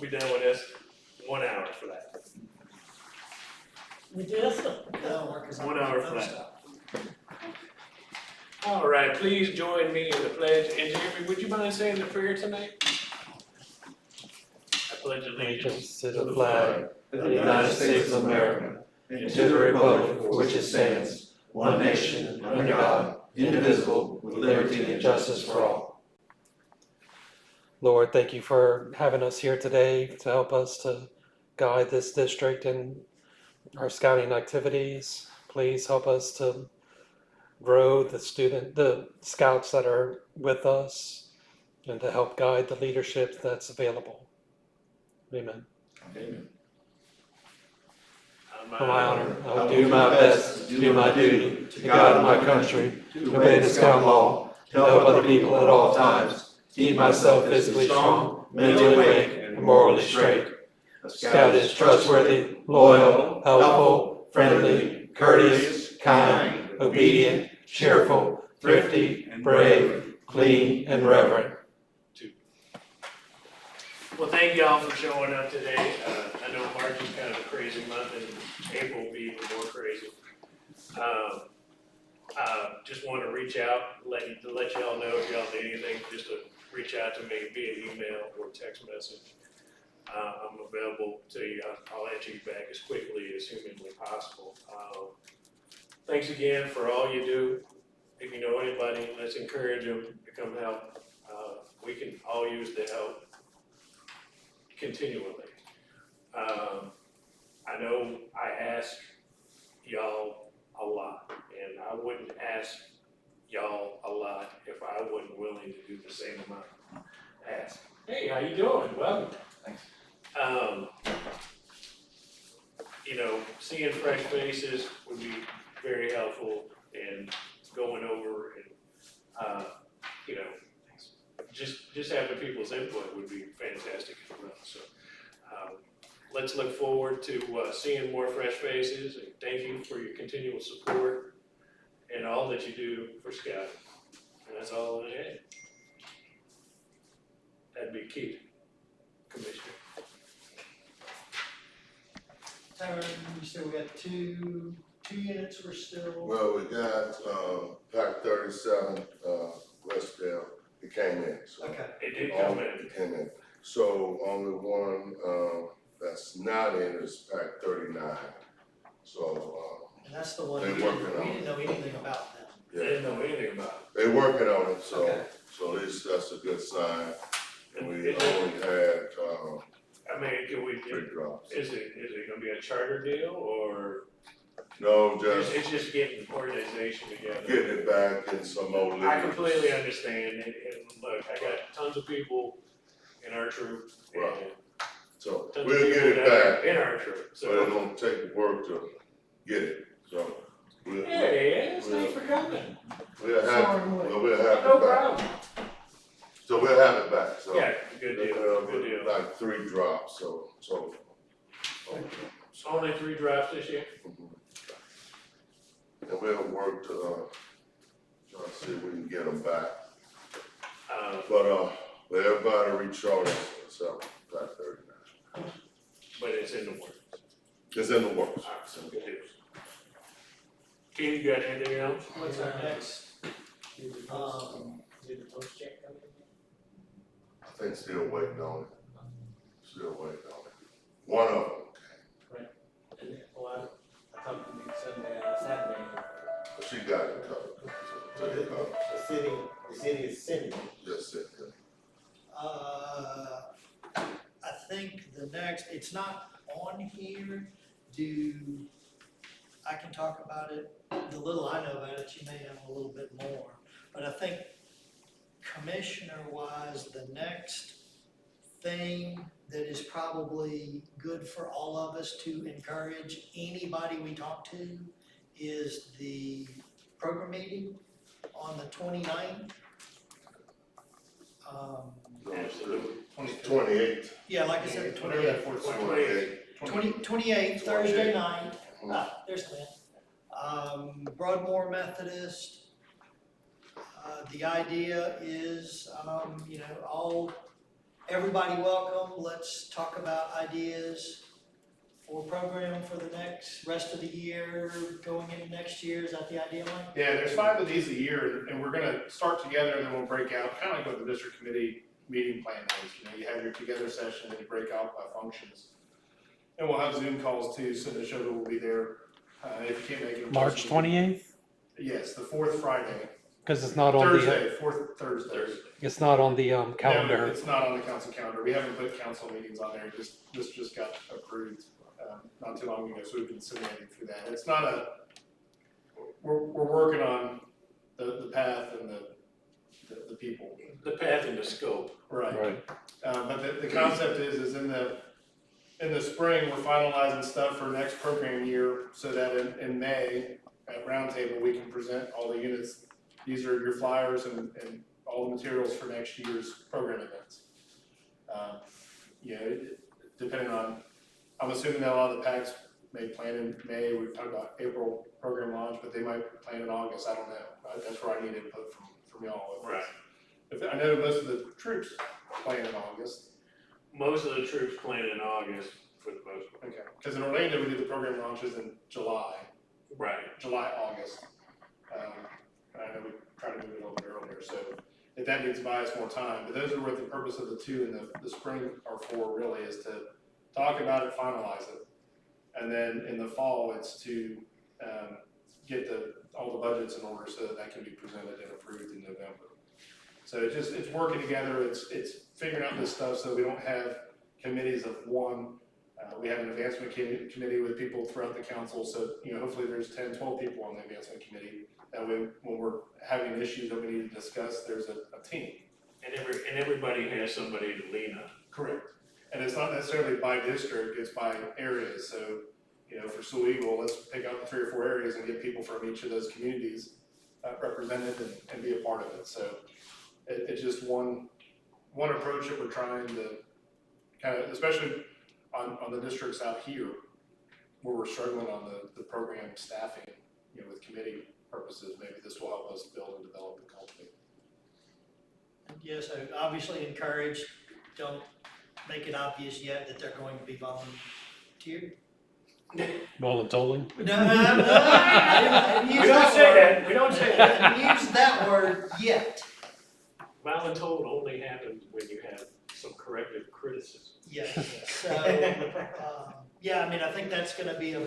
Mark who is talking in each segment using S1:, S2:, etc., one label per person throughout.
S1: we'll be done with this 1 hour for that.
S2: We do this stuff. That'll work as
S1: 1 hour flat. All right, please join me in the pledge. And Jeffrey, would you mind saying the prayer tonight? I pledge allegiance
S3: to the flag of the United States of America and to the republic for which it stands, one nation, under God, indivisible, with liberty and justice for all. Lord, thank you for having us here today to help us to guide this district in our scouting activities. Please help us to grow the scouts that are with us and to help guide the leadership that's available. Amen.
S4: Amen.
S3: For my honor, I will do my best to do my duty to God and my country, to obey the Scout law, to help other people at all times, keep myself physically strong, mentally awake, and morally straight. A Scout is trustworthy, loyal, helpful, friendly, courteous, kind, obedient, cheerful, thrifty, brave, clean, and reverent.
S1: Well, thank y'all for showing up today. I know March is kind of a crazy month and April will be even more crazy. Just want to reach out, let y'all know if y'all need anything, just to reach out to me via email or text message. I'm available to you. I'll answer you back as quickly as humanly possible. Thanks again for all you do. If you know anybody, let's encourage them to come help. We can all use the help continually. I know I ask y'all a lot, and I wouldn't ask y'all a lot if I wasn't willing to do the same amount. Ask, hey, how you doing? Welcome.
S4: Thanks.
S1: You know, seeing fresh faces would be very helpful, and going over and, you know, just having people's input would be fantastic as well. So let's look forward to seeing more fresh faces, and thank you for your continual support and all that you do for Scout. And that's all I had. That'd be key, Commissioner.
S2: Tyron, you said we got two units we're still.
S5: Well, we got, Pack 37, Westdale, it came in, so.
S2: Okay.
S1: It did come in.
S5: It came in. So only one, that's not in is Pack 39. So,
S2: And that's the one
S5: They're
S2: we
S5: working
S2: didn't
S5: on it.
S2: know anything about them.
S1: They didn't know anything about
S5: They're working on it, so,
S2: Okay.
S5: so at least that's a good sign. And we
S1: it.
S5: only had,
S1: I mean, can we,
S5: 3 drops.
S1: is it gonna be a charter deal, or
S5: No,
S1: it's just getting organization together?
S5: getting it back and some more leaders.
S1: I completely understand, and look, I got tons of people in our troop, and
S5: Right. So
S1: tons of
S5: we'll get
S1: people
S5: it back,
S1: in our troop,
S5: but it's
S1: so.
S5: gonna take work to get it, so.
S1: Hey, thanks for coming.
S5: We'll have, well, we'll have
S1: No
S5: it back.
S1: problem.
S5: So we'll have it back, so.
S1: Yeah, good deal, good deal.
S5: Like 3 drops, so.
S1: So only 3 drops this year?
S5: And we'll work to, try to see if we can get them back. But everybody recharter, so, Pack 39.
S1: But it's in the works.
S5: It's in the works.
S1: All right, so good deal. Ken, you got anything else?
S2: What's our next?
S6: Did the post check come in?
S5: I think still waiting on it. Still waiting on it. One of them.
S6: Well, I talked to Nick Sunday, Saturday.
S5: But she got it covered. So they covered.
S6: The city is sending it.
S5: Just sit there.
S2: I think the next, it's not on here, I can talk about it, the little I know about it, you may have a little bit more. But I think commissioner-wise, the next thing that is probably good for all of us to encourage anybody we talk to is the program meeting on the 29th.
S1: Absolutely.
S5: 28.
S2: Yeah, like I said, the 28th. 28th, Thursday night. There's Lynn. Broadmoor Methodist. The idea is, all everybody welcome. Let's talk about ideas for program for the rest of the year, going into next year. Is that the idea, Mike?
S4: Yeah, there's 5 of these a year, and we're gonna start together, and then we'll break out, kind of like what the district committee meeting plan is. You know, you have your together session, and you break out by functions. And we'll have Zoom calls too, so the show will be there, if you can't make it. in
S3: March
S4: person.
S3: 28th?
S4: Yes, the 4th Friday,
S3: Because it's not on the,
S4: Thursday, 4th Thursday.
S3: it's not on the
S4: No,
S3: calendar.
S4: it's not on the council calendar, we haven't put council meetings on there, this just got approved, not too long ago, so we've been simulating through that. It's not we're working on the path and the people.
S1: The path and the scope.
S3: Right.
S4: But the concept is in the spring, we're finalizing stuff for next program year, so that in May, at Roundtable, we can present all the units. These are your flyers and all the materials for next year's program events. You know, depending on, I'm assuming that a lot of the packs may plan in May, we've talked about April program launch, but they might plan in August, I don't know. That's where I need input from y'all.
S1: Right.
S4: I know most of the troops plan in August.
S1: Most of the troops plan in August for the most part.
S4: Okay. Because in Orlando, we do the program launches in July, August. I know we try to move it a little bit earlier, so if that needs to buy us more time, but those are what the purpose of the 2 in the spring are for, really, is to talk about it, finalize it. And then in the fall, it's to get all the budgets in order so that can be presented and approved in November. So it's working together, it's figuring out this stuff so we don't have committees of one. We have an advancement committee with people throughout the council, so you know, hopefully there's 10, 12 people on the advancement committee. That way, when we're having issues that we need to discuss, there's a team.
S1: And everybody has somebody to lean on.
S4: Correct. And it's not necessarily by district, it's by areas. So, you know, for Sewell-Eagle, let's pick out the 3 or 4 areas and get people from each of those communities represented and be a part of it. So it's just one approach that we're trying to kind of, especially on the districts out here, where we're struggling on the program staffing, you know, with committee purposes, maybe this will help us build and develop the culture.
S2: And yes, I obviously encourage, don't make it obvious yet that they're going to be volunteer.
S3: Voluntoling?
S2: No, I didn't use
S1: We don't
S2: that
S1: say
S2: word.
S1: that, we don't say
S2: I
S1: that.
S2: didn't use that word yet.
S1: Voluntold only happens when you have some corrective criticism.
S2: Yeah, so, yeah, I mean, I think that's gonna be a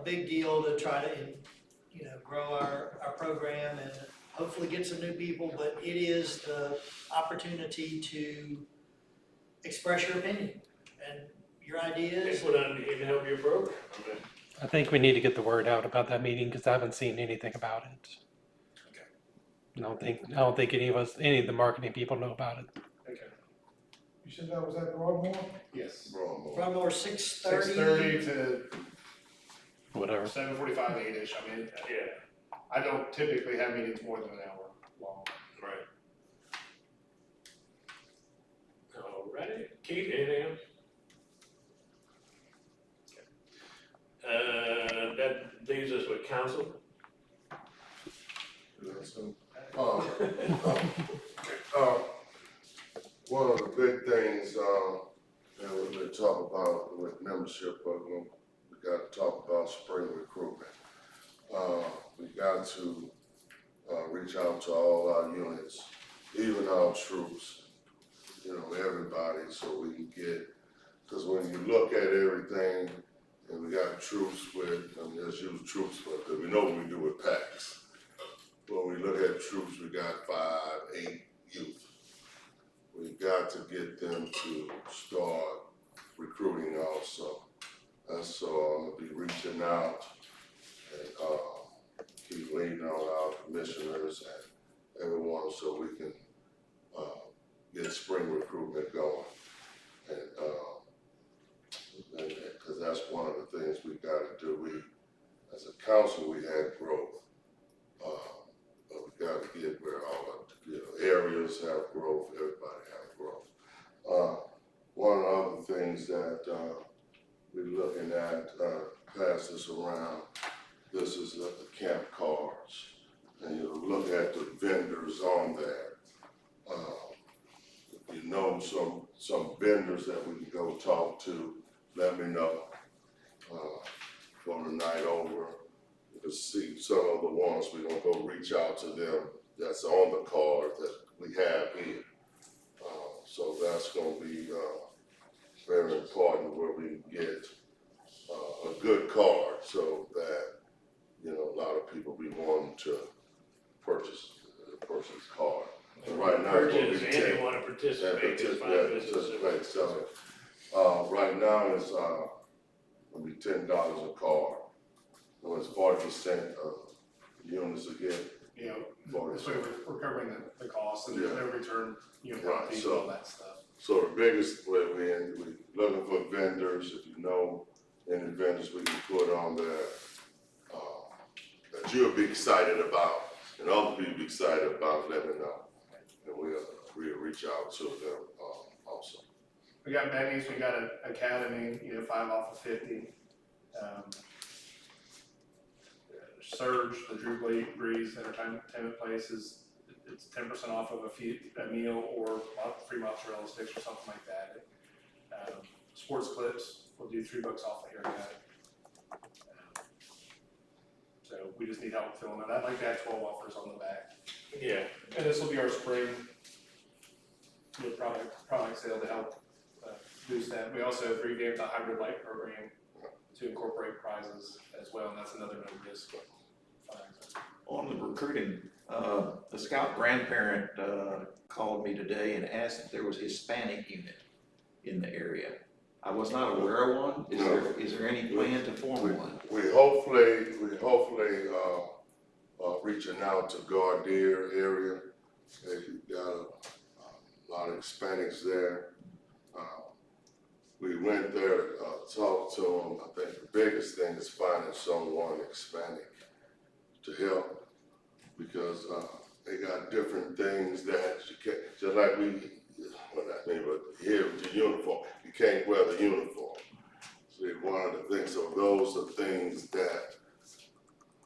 S2: big deal to try to, you know, grow our program and hopefully get some new people, but it is the opportunity to express your opinion and your ideas.
S1: Put on and help your program. Okay.
S3: I think we need to get the word out about that meeting because I haven't seen anything about it.
S4: Okay.
S3: I don't think any of the marketing people know about it.
S4: Okay.
S7: You said that was at Broadmoor?
S4: Yes.
S2: Broadmoor 6:30.
S4: 6:30 to
S3: Whatever.
S4: 7:45, 8-ish. I mean,
S1: Yeah,
S4: I don't typically have meetings more than an hour long.
S1: right. Alrighty, Keith, anything else? That leaves us with council.
S5: One of the big things, that we've been talking about with membership program, we got to talk about spring recruitment. We got to, reach out to all our units, even our troops, you know, everybody, so we can get, because when you look at everything, and we got troops with, I mean, let's use troops, because we know what we do with packs. When we look at troops, we got 5, 8 youth. We got to get them to start recruiting also. And so I'm gonna be reaching out and keep leaning on our commissioners and everyone so we can get spring recruitment going. And because that's one of the things we gotta do. We, as a council, we had growth. But we gotta get where all the, you know, areas have growth, everybody have growth. One of the other things that we're looking at, pass this around, this is the camp cards. And you look at the vendors on there. If you know some vendors that we can go talk to, let me know, for the night over. To see some of the ones, we're gonna go reach out to them that's on the card that we have here. So that's gonna be, very important where we get, a good card so that, you know, a lot of people be wanting to purchase the person's card. And right now, it's gonna be
S1: Purchase, and they wanna participate, it's fine,
S5: participate, so, right now it's, gonna be $10 a card. So it's 40% of units again.
S4: You know, this way we're covering the costs and
S5: Yeah.
S4: no return, you know,
S5: Right,
S4: fees,
S5: so-
S4: all that stuff.
S5: So the biggest way we're looking for vendors, if you know any vendors we can put on there, that you'll be excited about, and other people be excited about, let me know. And we'll reach out to them, also.
S4: We got Benny's, we got an Academy, you know, 5 off of 50. Surge, the Drew Breeze Entertainment Places, it's 10% off of a meal or free mozzarella sticks or something like that. Sports Clips will do $3 off a haircut. So we just need help filling it. I'd like to have 12 offers on the back.
S1: Yeah,
S4: And this will be our spring, you know, product sale to help boost that. We also have revamped the hybrid light program to incorporate prizes as well, and that's another no risk.
S3: On the recruiting, the scout grandparent called me today and asked if there was a Hispanic unit in the area. I was not aware of one. Is there any plan to form one?
S5: We hopefully, reaching out to Gardere area. They got a lot of Hispanics there. We went there, talked to them. I think the biggest thing is finding someone Hispanic to help, because they got different things that you can't, just like but here with the uniform, you can't wear the uniform. So one of the things, so those are things that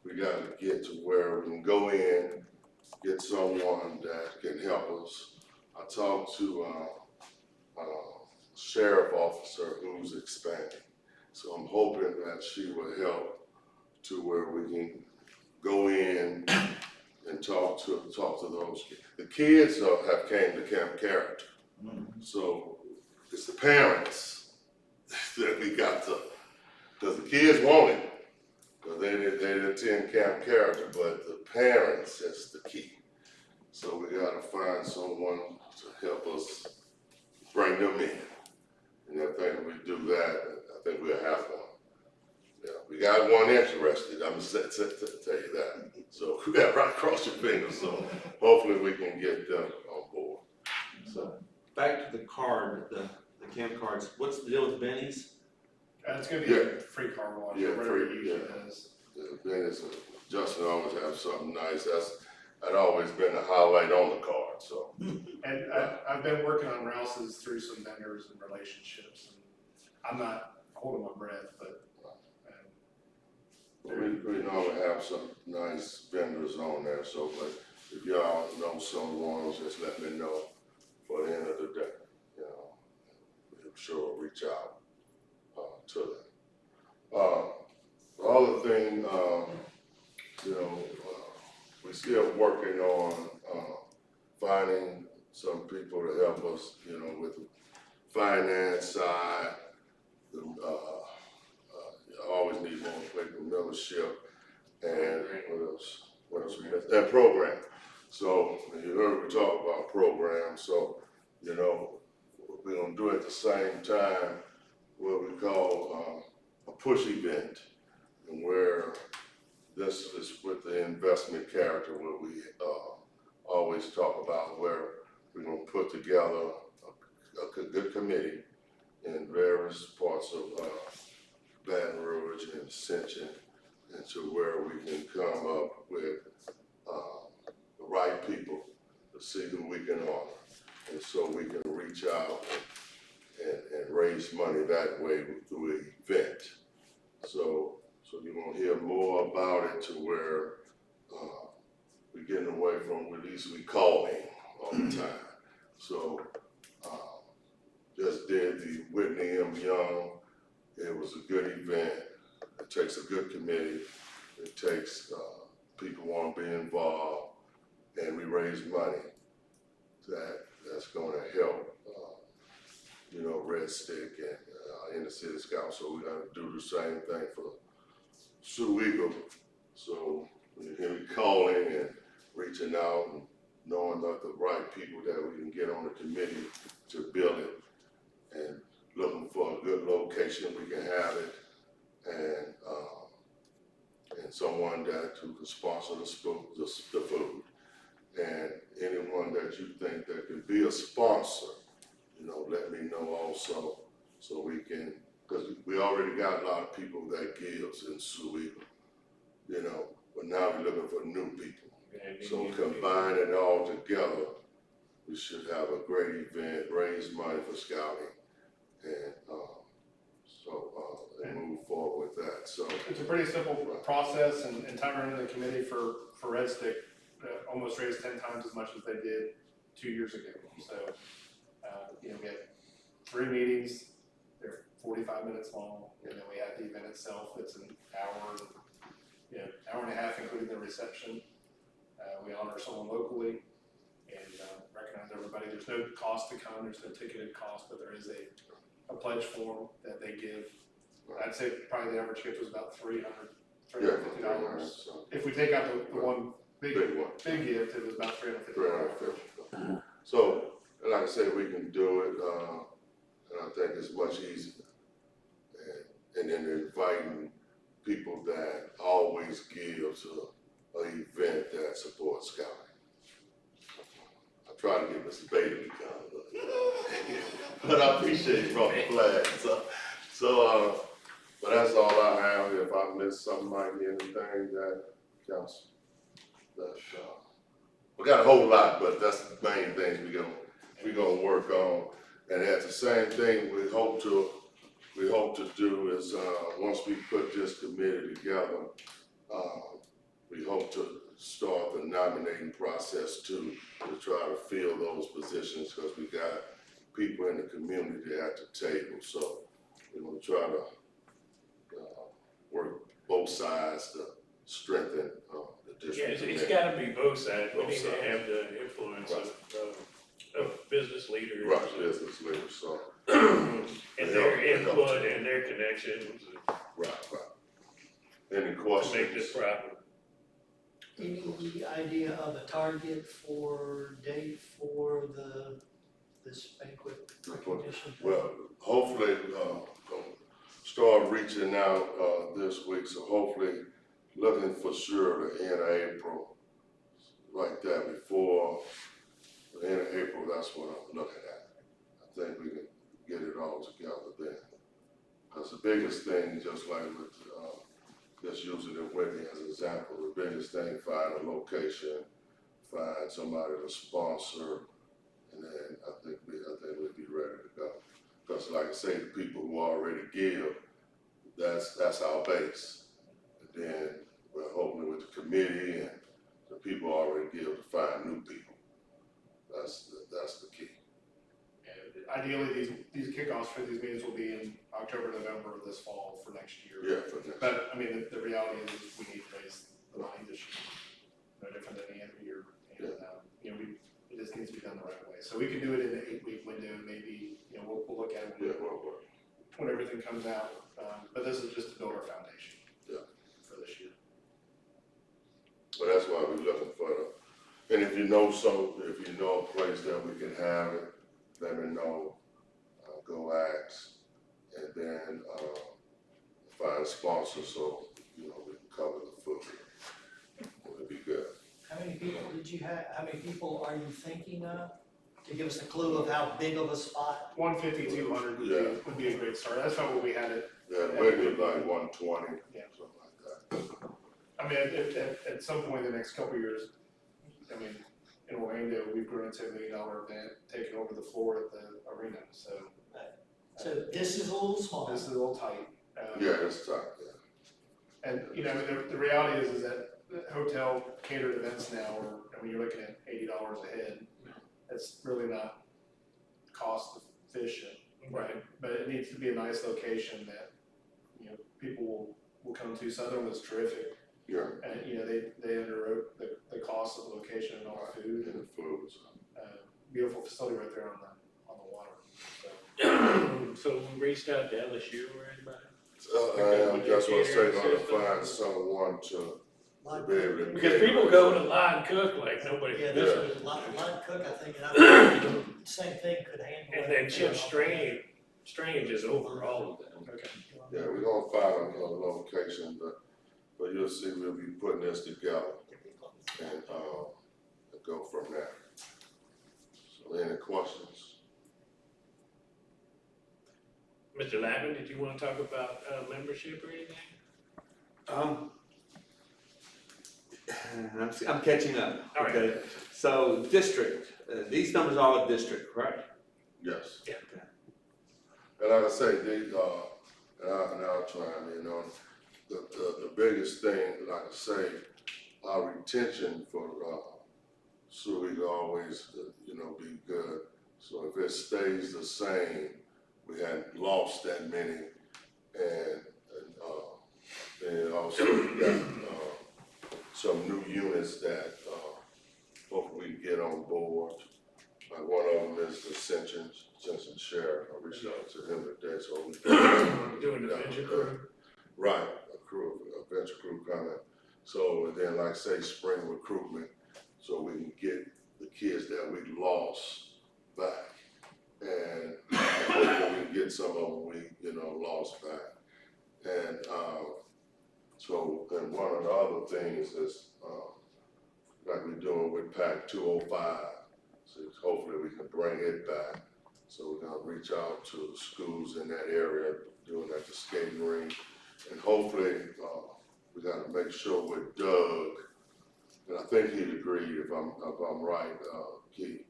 S5: we gotta get to where we can go in, get someone that can help us. I talked to a sheriff officer who's Hispanic, so I'm hoping that she will help to where we can go in and talk to those kids. The kids have came to Camp Character, so it's the parents that we got to, because the kids want it, because they attend Camp Character, but the parents is the key. So we gotta find someone to help us bring them in. And I think if we do that, I think we'll have one. Yeah, we got one interested, I'm gonna tell you that. So we got right across your fingers, so hopefully we can get them on board. So,
S8: Back to the card, the camp cards, what's the deal with Benny's?
S4: It's gonna be a free car wash,
S5: Yeah,
S4: whatever it
S5: free,
S4: usually
S5: yeah.
S4: does.
S5: then it's, Justin always have something nice, that always been a highlight on the card, so.
S4: And I've been working on Rouse's through some vendors and relationships, and I'm not holding my breath, but
S5: We normally have some nice vendors on there, so, but if y'all know someone, just let me know for the end of the day, you know. I'm sure we'll reach out, to them. The other thing, you know, we're still working on, finding some people to help us, you know, with the finance side, always need more people membership, and what else we missed? And program. So you heard we talk about programs, so you know we're gonna do at the same time what we call a push event, and where this is with the investment character, where we always talk about where we're gonna put together a good committee in various parts of Baton Rouge and Ascension, and to where we can come up with the right people to see who we can honor, and so we can reach out and raise money that way through an event. So you're gonna hear more about it, to where we're getting away from at least we calling all the time. So did the Whitney M. Young. It was a good event. It takes a good committee. It takes, people want to be involved, and we raise money that's gonna help, Red Stick and, in the City Scouts. So we gotta do the same thing for Sewell-Eagle. So when you hear me calling and reaching out and knowing that the right people that we can get on the committee to build it, and looking for a good location, we can have it, and someone who can sponsor the food. And anyone that you think that can be a sponsor, let me know also, so we can, because we already got a lot of people that gives in Sewell-Eagle, but now we're looking for new people. So combine it all together, we should have a great event, raise money for scouting, and move forward with that. So
S4: It's a pretty simple process, and Tyler and the committee for Red Stick almost raised 10 times as much as they did 2 years ago. So, we had 3 meetings, they're 45 minutes long, and then we had the event itself, it's an hour, hour and a half, including the reception. We honor someone locally and recognize everybody. There's no cost to come, there's no ticketed cost, but there is a pledge form that they give. I'd say probably the average gift was about $350.
S5: so
S4: If we take out the one big
S5: one.
S4: gift, it was about $350.
S5: So, like I said, we can do it, and I think it's much easier. And then inviting people that always give to an event that supports scouting. I try to get Mr. Bailey to come, but I appreciate you brought the flag. So, but that's all I have. If I missed something, might be anything that counts. We got a whole lot, but that's the main things we gonna work on. And at the same thing, we hope to do is, once we put this committee together, we hope to start the nominating process too, to try to fill those positions, because we got people in the community at the table. So we're gonna try to work both sides to strengthen the district.
S1: Yeah, it's gotta be both sides. We
S5: Both
S1: need to
S5: sides.
S1: have the influence of business leaders.
S5: Right, business leaders, so.
S1: And their
S5: Help.
S1: input and their connections
S5: Right. Any
S1: to
S5: questions?
S1: make this problem.
S2: Any idea of a target for date for this banquet recognition?
S5: Well, hopefully, gonna start reaching out, this week, so hopefully looking for sure the end of April, like that, before the end of April, that's what I'm looking at. I think we can get it all together then. Cause the biggest thing, just like with, just using it Whitney as an example, the biggest thing, find a location, find somebody to sponsor, and then I think we'd be ready to go. Cause like I say, the people who already give, that's our base. And then we're hoping with the committee and the people already give to find new people. That's the key.
S4: And ideally, these kickoffs for these meetings will be in October, November of this fall for next year.
S5: Yeah, for next.
S4: But, I mean, the reality is we need to raise the money this year, no different than any other year. And, it just needs to be done the right way. So we can do it in an 8-week window, maybe, we'll look at it when everything comes out. But this is just to build our foundation.
S5: Yeah.
S4: For this year.
S5: But that's why we're looking for and if you know a place that we can have it, let me know, go ask, and then, find a sponsor so, we can cover the food. It'll be good.
S2: How many people are you thinking of? To give us a clue of how big of a spot?
S4: 150, 200 would be a great start. That's not what we had it.
S5: Yeah, maybe like 120,
S4: Yeah.
S5: something like that.
S4: I mean, at some point in the next couple of years, in Orlando, we've grown into $1 million event, taking over the floor at the arena, so.
S2: So this is a little small.
S4: This is a little tight.
S5: Yeah, it's tough, yeah.
S4: And, the reality is that hotel catered events now are, you're looking at $80 a head. That's really not cost efficient.
S1: Right.
S4: But it needs to be a nice location that, people will come to. Southern was terrific.
S5: Yeah,
S4: And, they underwrote the cost of the location and all the food,
S5: and
S4: and,
S5: the food was,
S4: beautiful facility right there on the water, so.
S1: So we reached out to LSU or anybody?
S5: that's what I say, gonna find someone to
S2: Like,
S5: be able to.
S1: Because people go to line cook like nobody
S2: yeah,
S1: business.
S2: there's a lot cook, I think, and I think same thing could handle.
S1: And then Chip Strange is over all of them.
S4: Okay.
S5: Yeah, we're gonna find a location, but you'll see, we'll be putting this together and go from there. So any questions?
S1: Mr. Lavin, did you want to talk about membership or anything?
S8: I'm catching up,
S1: All right.
S8: okay? So district, these numbers are all district, correct?
S5: Yes.
S1: Yeah.
S5: And like I say, these are, and I'll chime in on, the biggest thing, like I say, our retention for, Sewell-Eagle always, be good. So if it stays the same, we hadn't lost that many, and then also we got, some new units that, hopefully we can get on board. Like one of them is the Simpson Sheriff. I reached out to him today, so we can.
S1: Doing the venture crew?
S5: Right, a venture crew coming. So, and then like say, spring recruitment, so we can get the kids that we lost back. And hopefully we can get some of them we, lost back. And, so, and one of the other things is, like we're doing with PAC 205, so hopefully we can bring it back. So we're gonna reach out to the schools in that area, doing at the skating rink. And hopefully, we gotta make sure with Doug, and I think he'd agreed if I'm right, Keith,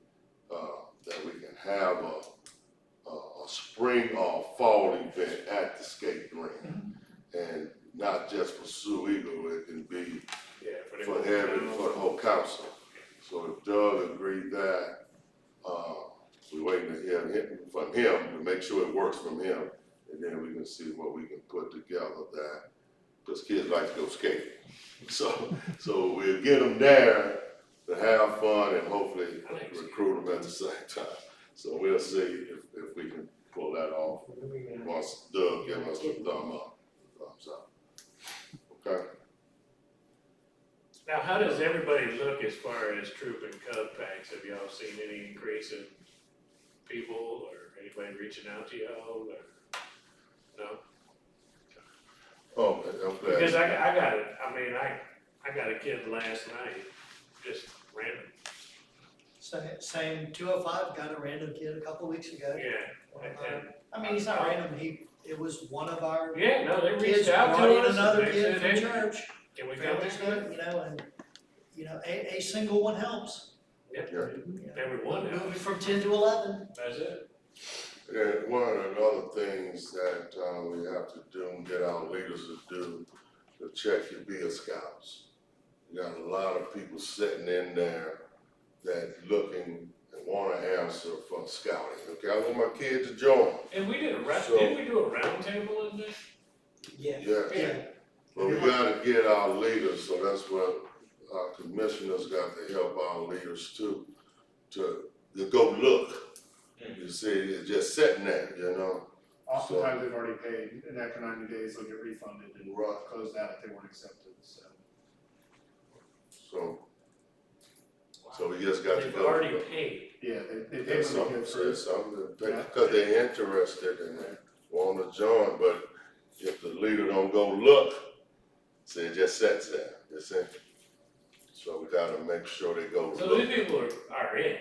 S5: that we can have a spring or fall event at the skating rink. And not just for Sewell-Eagle, it can be
S1: Yeah,
S5: for the whole council. So if Doug agreed that, we're waiting to hear from him to make sure it works from him. And then we can see what we can put together that, because kids like to go skating. So we'll get them there to have fun and hopefully recruit them at the same time. So we'll see if we can pull that off once Doug gives us a thumbs up. Okay?
S1: Now, how does everybody look as far as troop and cub packs? Have y'all seen any increase in people or anybody reaching out to y'all or no?
S5: Oh, I'm glad.
S1: Because I got it, I got a kid last night, just random,
S2: Same 205, got a random kid a couple weeks ago.
S1: yeah.
S2: He's not random, it was one of our
S1: Yeah, no, they
S2: kids
S1: reached out
S2: brought
S1: to
S2: in
S1: us.
S2: another
S1: They
S2: kid
S1: said,
S2: from
S1: "Hey,
S2: church.
S1: can we come
S2: Family's
S1: in?"
S2: good, a single one helps.
S1: Yep,
S5: Yeah.
S1: everyone
S2: Moving
S1: else,
S2: from 10 to 11.
S1: that's it.
S5: And one of the other things that we have to do and get our leaders to do, to check your Beer Scouts. You got a lot of people sitting in there that looking and wanna answer for scouting. Okay, I want my kids to join.
S1: And we did
S5: So-
S1: didn't we do a roundtable in this?
S2: Yeah.
S5: Yeah. But we gotta get our leaders, so that's what our commissioners got to help our leaders too, to go look. You see, it's just sitting there,
S4: Oftentimes they've already paid, and after 90 days, they'll get refunded and
S5: Right.
S4: closed out if they weren't accepted, so.
S5: So we just got to
S1: They've
S5: go.
S1: already paid.
S4: Yeah, they paid
S5: There's
S4: when they go
S5: something,
S4: through.
S5: there's something, because they're interested and they want to join, but if the leader don't go look, see, it just sits there, you see? So we gotta make sure they go
S1: So
S5: look.
S1: these people are in,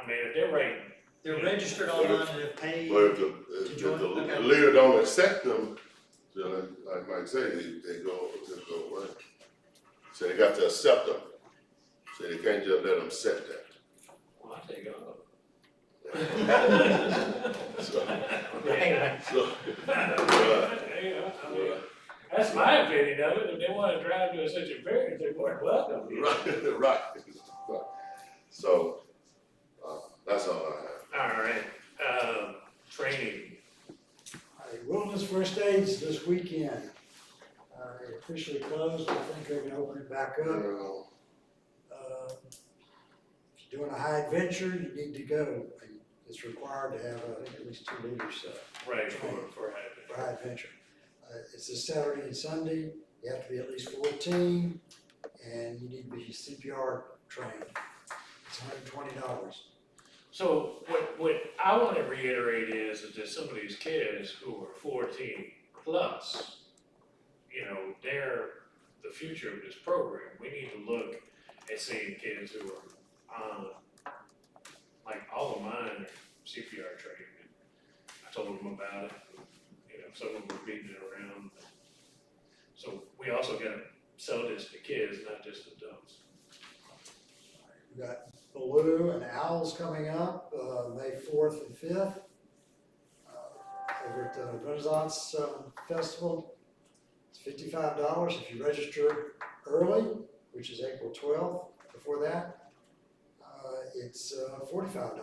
S1: if they're writing,
S2: They're registered online and have paid.
S5: But if
S2: join,
S5: the
S2: okay.
S5: leader don't accept them, then like Mike say, they go away. So they got to accept them. So they can't just let them sit there.
S1: well, I take off.
S5: So,
S1: Yeah. That's my opinion of it, if they wanna drive to such a variance, they weren't welcome.
S5: right. So, that's all I have.
S1: Alright, training,
S9: weekend. It officially closed, I think they're gonna open it back up. If you're doing a high adventure, you need to go. It's required to have, I think, at least 2 leaders,
S1: Right, for
S9: for high adventure. It's a Saturday and Sunday, you have to be at least 14, and you need to be CPR trained. It's $120.
S1: So what I want to reiterate is that some of these kids who are 14 plus, you know, they're the future of this program. We need to look at seeing kids who are like all of mine are CPR trained. And I told them about it. You know, some of them were beating it around. So we also got to sell this to kids, not just adults.
S9: We got Baloo and Owls coming up, May 4th and 5th. Over at the Renaissance Festival. It's $55 if you register early, which is April 12th. Before that, it's $45.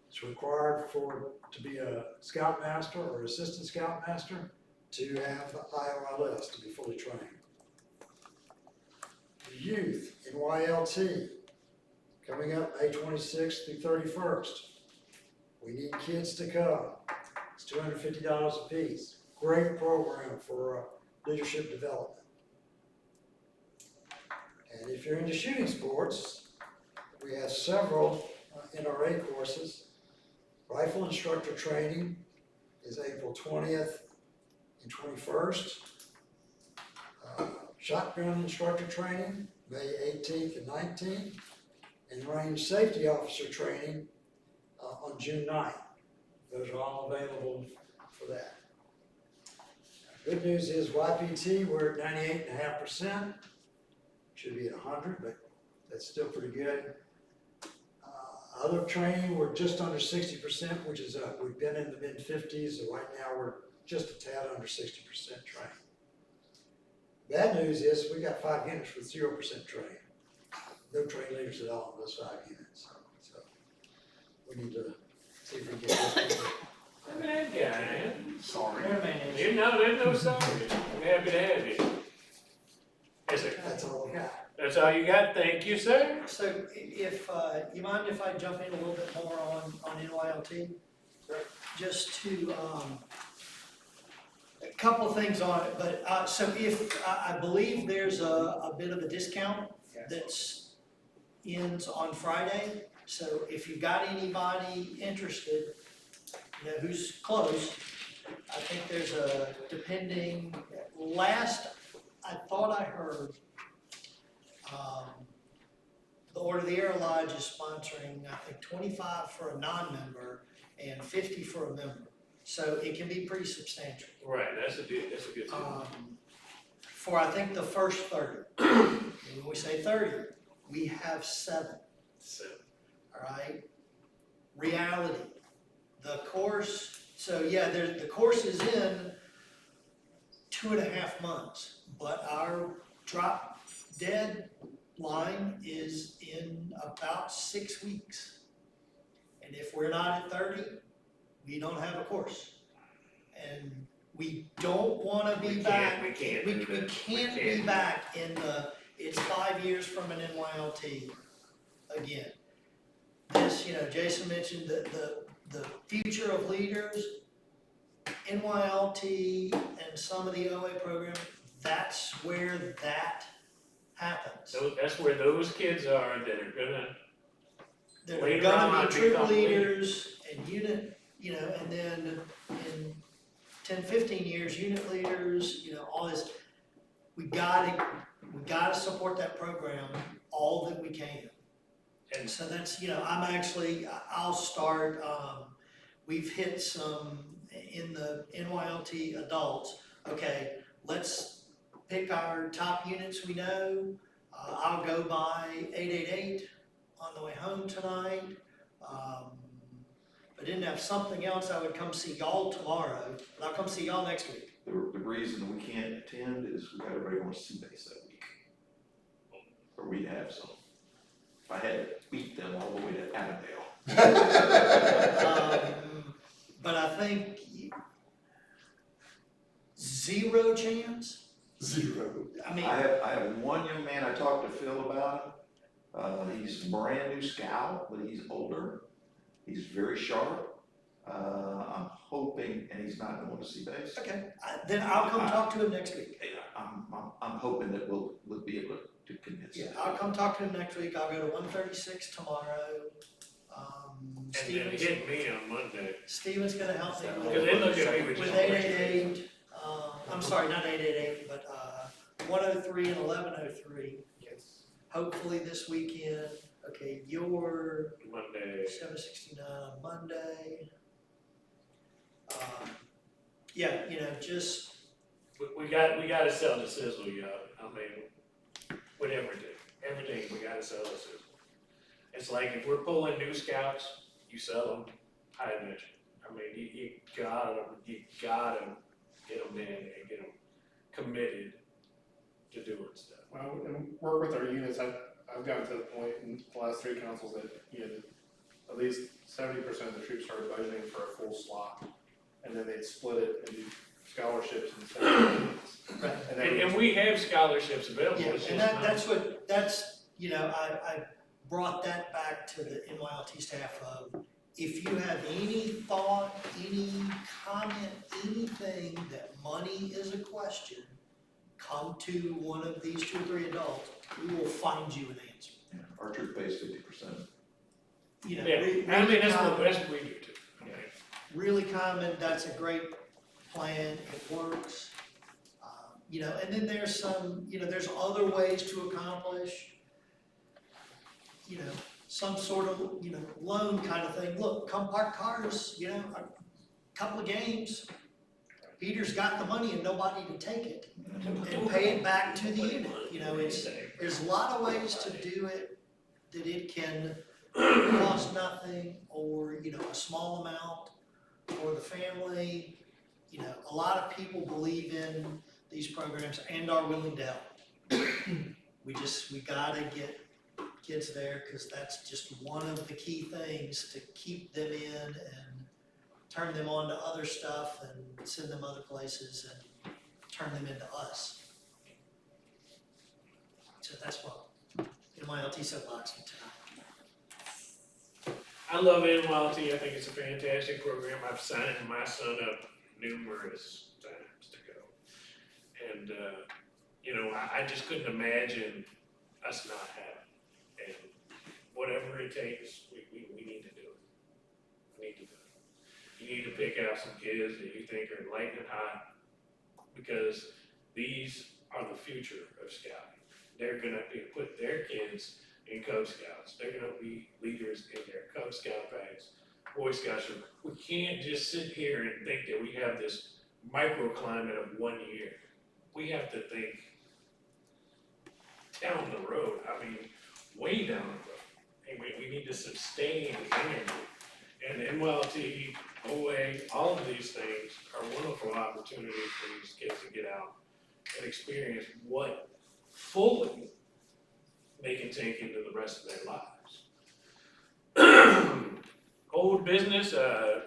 S9: It's required to be a scoutmaster or assistant scoutmaster to have the IOLS to be fully trained. The youth, NYLT, coming up May 26th through 31st. We need kids to come. It's $250 a piece. Great program for leadership development. And if you're into shooting sports, we have several NRA courses. Rifle instructor training is April 20th and 21st. Shotgun instructor training, May 18th and 19th. And range safety officer training on June 9th. Those are all available for that. Good news is YPT, we're at 98.5%. Should be at 100, but that's still pretty good. Other training, we're just under 60%, which is, we've been in the mid-50s, so right now we're just a tad under 60% trained. Bad news is we got 5 units with 0% training. No trained leaders at all in those 5 units. So we need to see if we can get this.
S1: Man, man.
S2: Sorry.
S1: You know, there's no sorry. We're happy to have you. Yes, sir.
S9: That's all we got.
S1: That's all you got? Thank you, sir.
S2: So if, you mind if I jump in a little bit more on NYLT? Just to, a couple of things on it, but, so if, I believe there's a bit of a discount that's ends on Friday. So if you've got anybody interested, you know, who's close, I think there's a, depending, last, I thought I heard, the Order of the Air Lodge is sponsoring, I think, 25 for a non-member and 50 for a member. So it can be pretty substantial.
S1: Right, that's a good deal.
S2: For I think the first 30. When we say 30, we have 7.
S1: So,
S2: All right. Reality. The course. So yeah, the course is in 2.5 months, but our drop dead line is in about 6 weeks. And if we're not at 30, we don't have a course. And we don't want to be back.
S1: We can't
S2: be back in it's 5 years from an NYLT again. This, you know, Jason mentioned the future of leaders, NYLT and some of the OA programs, that's where that happens.
S1: so that's where those kids are that are gonna,
S2: They're
S1: later
S2: gonna
S1: on
S2: be troop
S1: become
S2: leaders and unit, you know, and then in 10, 15 years, unit leaders, you know, all this. We gotta support that program all that we can. And so that's, you know, I'll start, we've hit some in the NYLT adults. Okay, let's pick our top units we know. I'll go by 888 on the way home tonight. If I didn't have something else, I would come see y'all tomorrow, but I'll come see y'all next week.
S3: The reason we can't attend is we got everybody on sea base that week. Or we'd have some. If I had to beat them all the way to Annandale.
S2: But I think Zero chance?
S4: Zero.
S2: I mean,
S3: I have one young man I talked to Phil about him. He's a brand new scout, but he's older. He's very sharp. I'm hoping, and he's not going to see base.
S2: okay, then I'll come talk to him next week.
S3: I'm hoping that we'll be able to convince
S2: Yeah,
S3: him.
S2: I'll come talk to him next week. I'll go to 136 tomorrow.
S1: And then
S2: Steven's,
S1: hit me on Monday.
S2: Steven's gonna help me
S1: Cause they look at me with
S2: with
S1: just.
S2: 888, I'm sorry, not 888, but, 103 and 1103.
S4: Yes.
S2: Hopefully this weekend. Okay, you're
S1: Monday.
S2: 769 on Monday. Yeah, you know, just,
S1: We gotta sell the sizzle, yeah. I mean, whatever it is, everything, we gotta sell the sizzle. It's like if we're pulling new scouts, you sell them high dimension. I mean, you gotta get them in and get them committed to doing stuff.
S4: Well, and work with our units, I've gotten to the point in the last 3 councils that, at least 70% of the troops started budgeting for a full slot. And then they'd split it into scholarships and stuff.
S2: right.
S4: And then
S1: And we have scholarships available.
S2: Yeah,
S1: it's
S2: and
S1: just not-
S2: that's, you know, I brought that back to the NYLT staff of, if you have any thought, any comment, anything that money is a question, come to one of these 2 or 3 adults, we will find you an answer.
S3: Yeah, our troop pays 50%.
S2: You know,
S1: Yeah, I mean, that's
S2: common,
S1: what we do too. Okay.
S2: really common, that's a great plan, it works. You know, and then there's some, you know, there's other ways to accomplish, you know, some sort of, you know, loan kind of thing. Look, come park cars, you know, a couple of games. Peter's got the money and nobody to take it and pay it back to the unit. You know, there's a lot of ways to do it that it can cost nothing or, you know, a small amount for the family. You know, a lot of people believe in these programs and are willing to help. We gotta get kids there, cause that's just one of the key things to keep them in and turn them on to other stuff and send them other places and turn them into us. So that's what NYLT soapbox for tonight.
S1: I love NYLT. I think it's a fantastic program. I've signed my son up numerous times to go. And, you know, I just couldn't imagine us not having it. And whatever it takes, we need to do it. We need to do it. You need to pick out some kids that you think are lightning hot, because these are the future of scouting. They're gonna put their kids in Cub Scouts. They're gonna be leaders in their Cub Scout packs, Boy Scouts. We can't just sit here and think that we have this microclimate of 1 year. We have to think down the road. I mean, way down the road. And we need to sustain the energy. And NYLT, OA, all of these things are wonderful opportunities for these kids to get out and experience what fully they can take into the rest of their lives. Old business,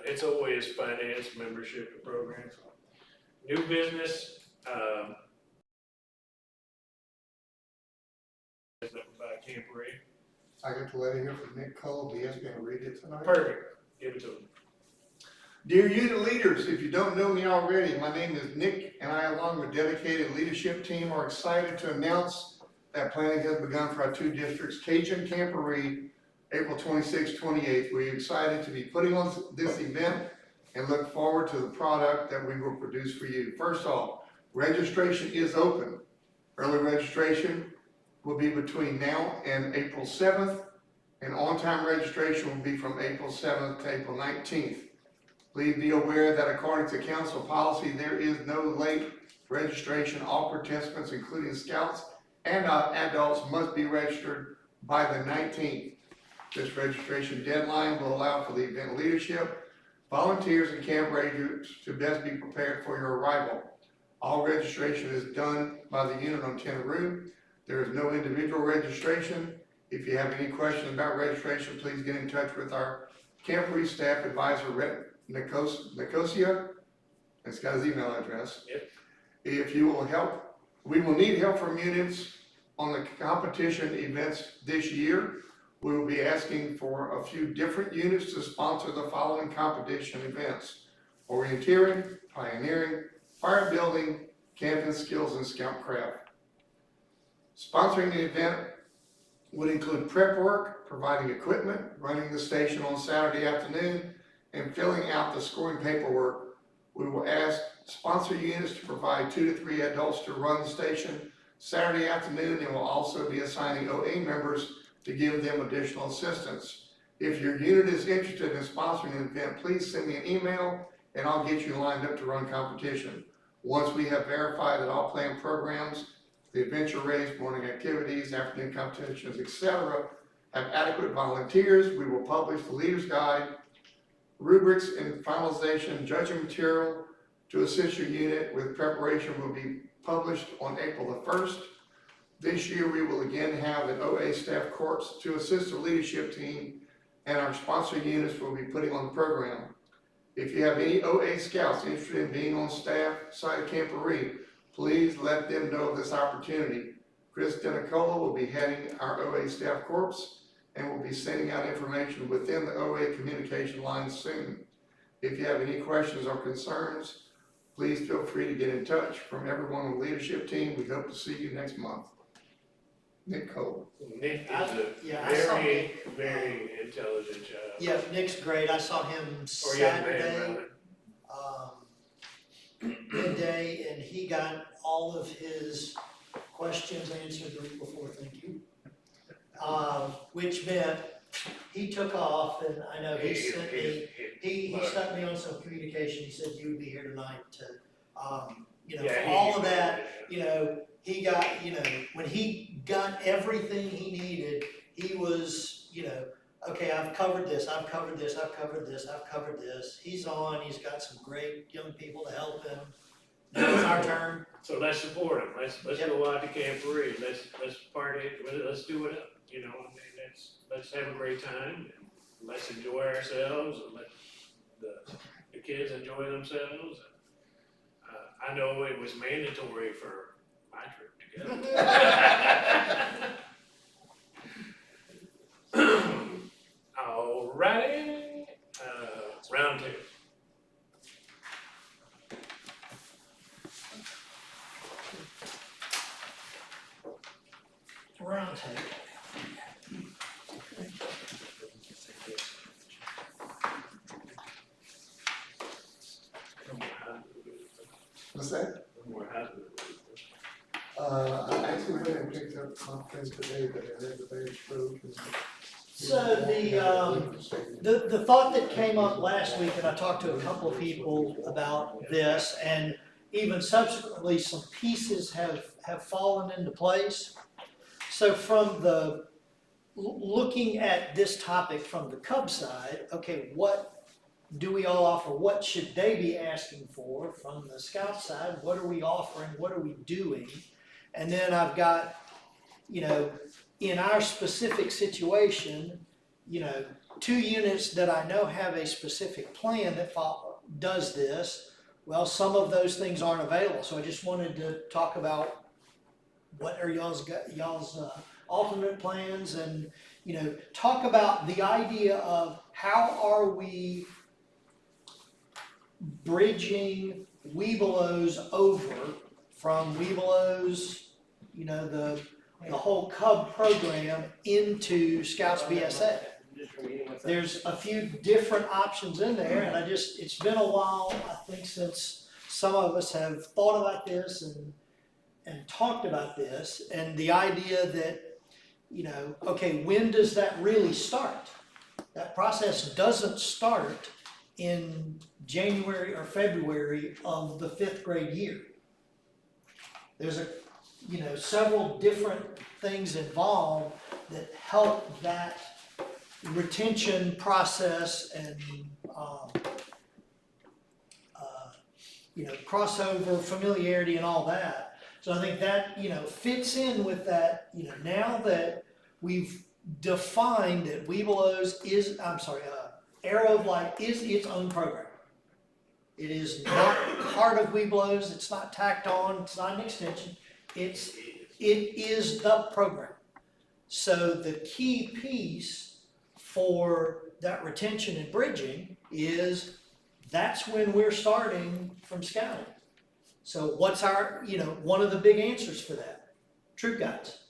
S1: it's always finance, membership, and programs. New business, is up by Camporee.
S7: I got the letter here from Nick Cole, he is gonna read it tonight.
S1: Perfect, give it to them.
S7: Dear unit leaders, if you don't know me already, my name is Nick, and I, along with dedicated leadership team, are excited to announce that planning has begun for our 2 districts, Cajun Camporee, April 26th, 28th. We're excited to be putting on this event and look forward to the product that we will produce for you. First off, registration is open. Early registration will be between now and April 7th, and on-time registration will be from April 7th to April 19th. Please be aware that according to council policy, there is no late registration. All participants, including scouts and adults, must be registered by the 19th. This registration deadline will allow for the event leadership, volunteers, and camp rangers to best be prepared for your arrival. All registration is done by the unit on Tenaroo. There is no individual registration. If you have any questions about registration, please get in touch with our Camporee staff advisor, Nicosia. It's got his email address.
S1: Yep.
S7: If you will help, we will need help from units on the competition events this year. We will be asking for a few different units to sponsor the following competition events: orienteering, pioneering, fire building, camping skills, and scoutcraft. Sponsoring the event would include prep work, providing equipment, running the station on Saturday afternoon, and filling out the scoring paperwork. We will ask sponsor units to provide 2 to 3 adults to run the station Saturday afternoon, and will also be assigning OA members to give them additional assistance. If your unit is interested in sponsoring an event, please send me an email and I'll get you lined up to run competition. Once we have verified that all planned programs, the adventure race, morning activities, afternoon competitions, etc., have adequate volunteers, we will publish the leader's guide, rubrics, and finalization judging material to assist your unit with preparation will be published on April the 1st. This year, we will again have an OA staff corps to assist the leadership team, and our sponsor units will be putting on the program. If you have any OA scouts interested in being on staff side of Camporee, please let them know of this opportunity. Chris Denicola will be heading our OA staff corps and will be sending out information within the OA communication line soon. If you have any questions or concerns, please feel free to get in touch. From everyone on the leadership team, we hope to see you next month. Nick Cole.
S1: Nick is
S2: Yeah,
S1: a
S2: I saw
S1: very,
S2: Nick.
S1: very intelligent child.
S2: Yeah, Nick's great. I saw him
S1: Or young man,
S2: Saturday,
S1: rather.
S2: midday, and he got all of his questions answered the week before, thank you. Which meant he took off, and I know he sent me, he stuck me on some communication. He said you would be here tonight to, for all of that, he got, when he got everything he needed, he was, okay, I've covered this, I've covered this, I've covered this, I've covered this. He's on, he's got some great young people to help him. Now it's our turn.
S1: So let's support him, let's go out to Camporee, let's party, let's do it up, let's have a great time, and let's enjoy ourselves, and let the kids enjoy themselves. I know it was mandatory for my trip to go. Alrighty, roundtable.
S2: Roundtable.
S7: What's that? I actually went and picked up my friend today that I had the bad stroke.
S2: So the thought that came up last week, and I talked to a couple of people about this, and even subsequently some pieces have fallen into place. So from the, looking at this topic from the Cub side, okay, what do we all offer? What should they be asking for? From the Scout side, what are we offering? What are we doing? And then I've got, in our specific situation, 2 units that I know have a specific plan that does this. Well, some of those things aren't available, so I just wanted to talk about what are y'all's alternate plans, and talk about the idea of how are we bridging Webelos over from Webelos, the whole Cub program into Scouts BSA. There's a few different options in there, and it's been a while, I think, since some of us have thought about this and talked about this, and the idea that, okay, when does that really start? That process doesn't start in January or February of the 5th grade year. There's several different things involved that help that retention process and crossover, familiarity, and all that. So I think that fits in with that. Now that we've defined that Webelos Arrow of Light is its own program. It is not part of Webelos, it's not tacked on, it's not an extension, it is the program. So the key piece for that retention and bridging is that's when we're starting from scouting. So what's our, one of the big answers for that? Troop guides.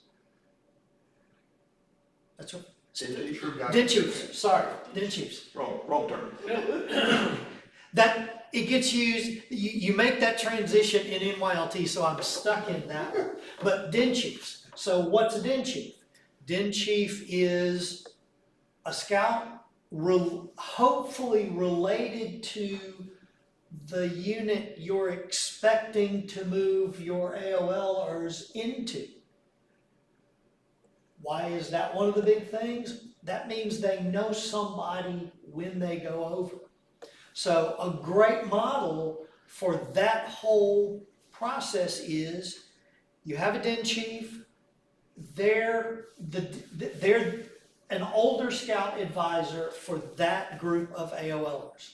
S2: That's what, den chiefs, sorry, den chiefs.
S3: Wrong term.
S2: That, it gets used, you make that transition in NYLT, so I'm stuck in that one. But den chiefs, so what's a den chief? Den chief is a scout hopefully related to the unit you're expecting to move your AOLers into. Why is that one of the big things? That means they know somebody when they go over. So a great model for that whole process is you have a den chief, they're an older scout advisor for that group of AOLers.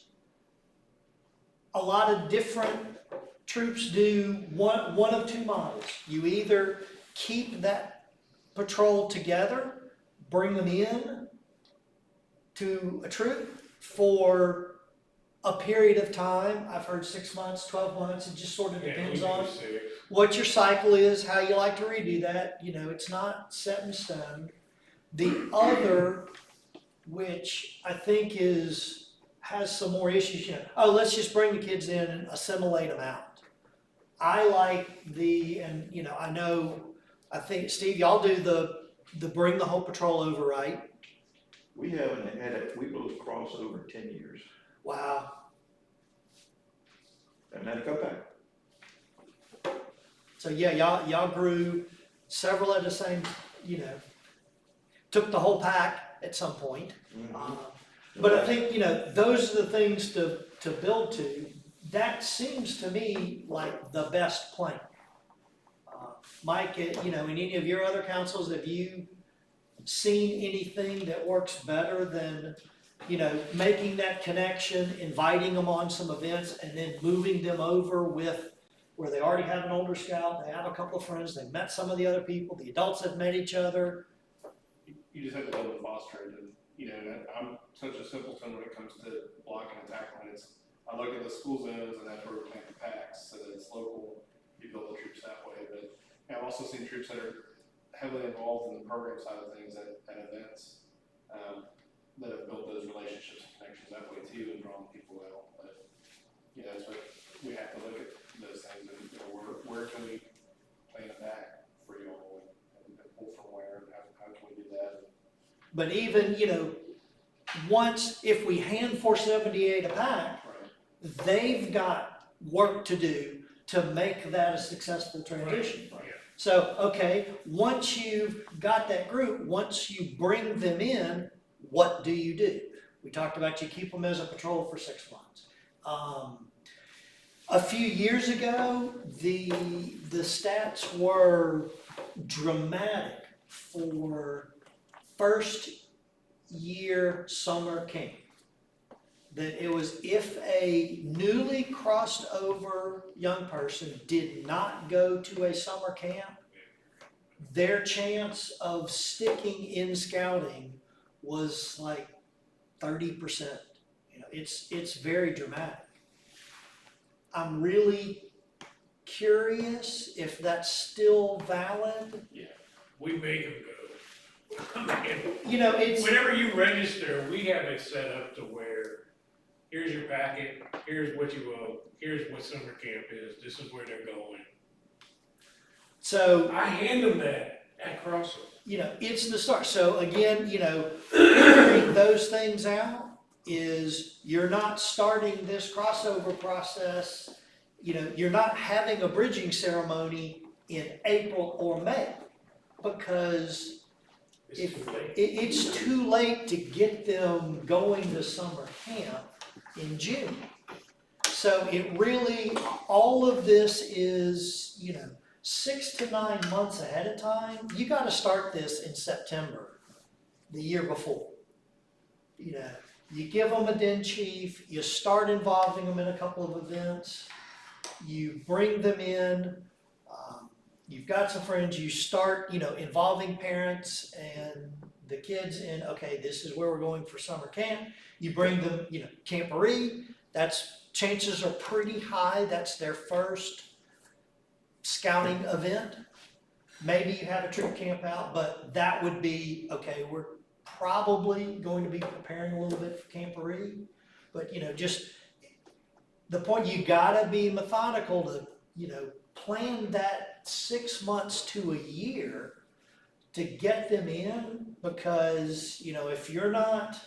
S2: A lot of different troops do one of two models. You either keep that patrol together, bring them in to a troop for a period of time. I've heard 6 months, 12 months, it just sort of depends on what your cycle is, how you like to redo that. It's not set in stone. The other, which I think has some more issues, let's just bring the kids in and assimilate them out. I like I think, Steve, y'all do the bring the whole patrol over, right?
S3: We haven't had a Webelos crossover in 10 years.
S2: Wow.
S3: Haven't had to come back.
S2: So yeah, y'all grew several at the same, took the whole pack at some point. But I think, those are the things to build to. That seems to me like the best plan. Mike, in any of your other councils, have you seen anything that works better than, making that connection, inviting them on some events, and then moving them over with where they already have an older scout, they have a couple of friends, they've met some of the other people, the adults have met each other.
S4: You just have to build and foster it, and I'm such a simpleton when it comes to blocking and tackling. I look at the school zones, and that's where we plant the packs, so that it's local, you build the troops that way. But I've also seen troops that are heavily involved in the program side of things at events, that have built those relationships and connections that way too, and drawn people out. But, that's what we have to look at those things, and where can we plan it back for you all, and pull from where, and how can we do that?
S2: But even, once, if we hand 478 a pack,
S4: Right.
S2: they've got work to do to make that a successful transition.
S1: Right.
S2: So, okay, once you've got that group, once you bring them in, what do? We talked about you keep them as a patrol for 6 months. A few years ago, the stats were dramatic for first year summer camp. That it was if a newly crossed over young person did not go to a summer camp, their chance of sticking in scouting was like 30%. It's very dramatic. I'm really curious if that's still valid.
S1: We make them go. I mean,
S2: It's
S1: whenever you register, we have it set up to where, here's your packet, here's what you owe, here's what summer camp is, this is where they're going.
S2: so.
S1: I hand them that at crossover.
S2: It's the start. So again, figuring those things out is you're not starting this crossover process, you're not having a bridging ceremony in April or May because
S1: It's too late.
S2: it's too late to get them going to summer camp in June. So it really, all of this is, 6 to 9 months ahead of time. You got to start this in September, the year before. you give them a den chief, you start involving them in a couple of events, you bring them in, you've got some friends, you start, involving parents and the kids in, okay, this is where we're going for summer camp. You bring them, Camporee, chances are pretty high, that's their first scouting event. Maybe you have a troop camp out, but that would be, okay, we're probably going to be preparing a little bit for Camporee. But, just the point, you gotta be methodical to, plan that 6 months to a year to get them in, because, if you're not,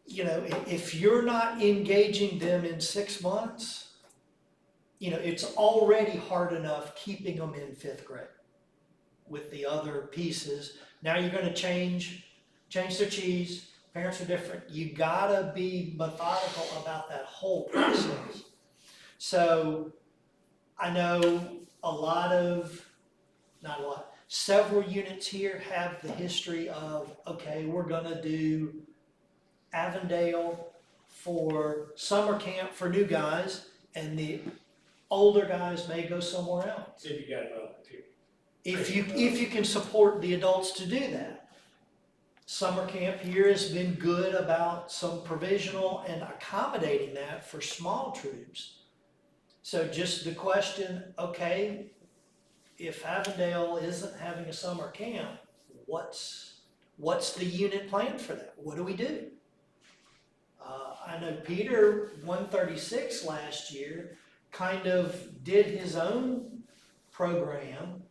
S2: if you're not engaging them in 6 months, it's already hard enough keeping them in 5th grade with the other pieces. Now you're gonna change their cheese, parents are different. You gotta be methodical about that whole process. So I know several units here have the history of, okay, we're gonna do Avondale for summer camp for new guys, and the older guys may go somewhere else.
S1: If you got a volunteer.
S2: If you can support the adults to do that. Summer camp here has been good about some provisional and accommodating that for small troops. So just the question, okay, if Avondale isn't having a summer camp, what's the unit plan for that? What do we do? I know Peter, 136 last year, kind of did his own program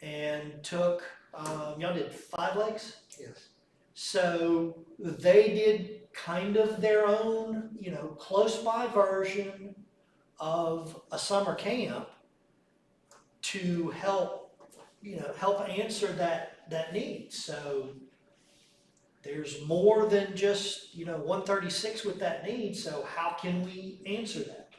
S2: and took, y'all did 5 Lakes?
S9: Yes.
S2: So they did kind of their own, close by version of a summer camp to help answer that need. So there's more than just, 136 with that need, so how can we answer that?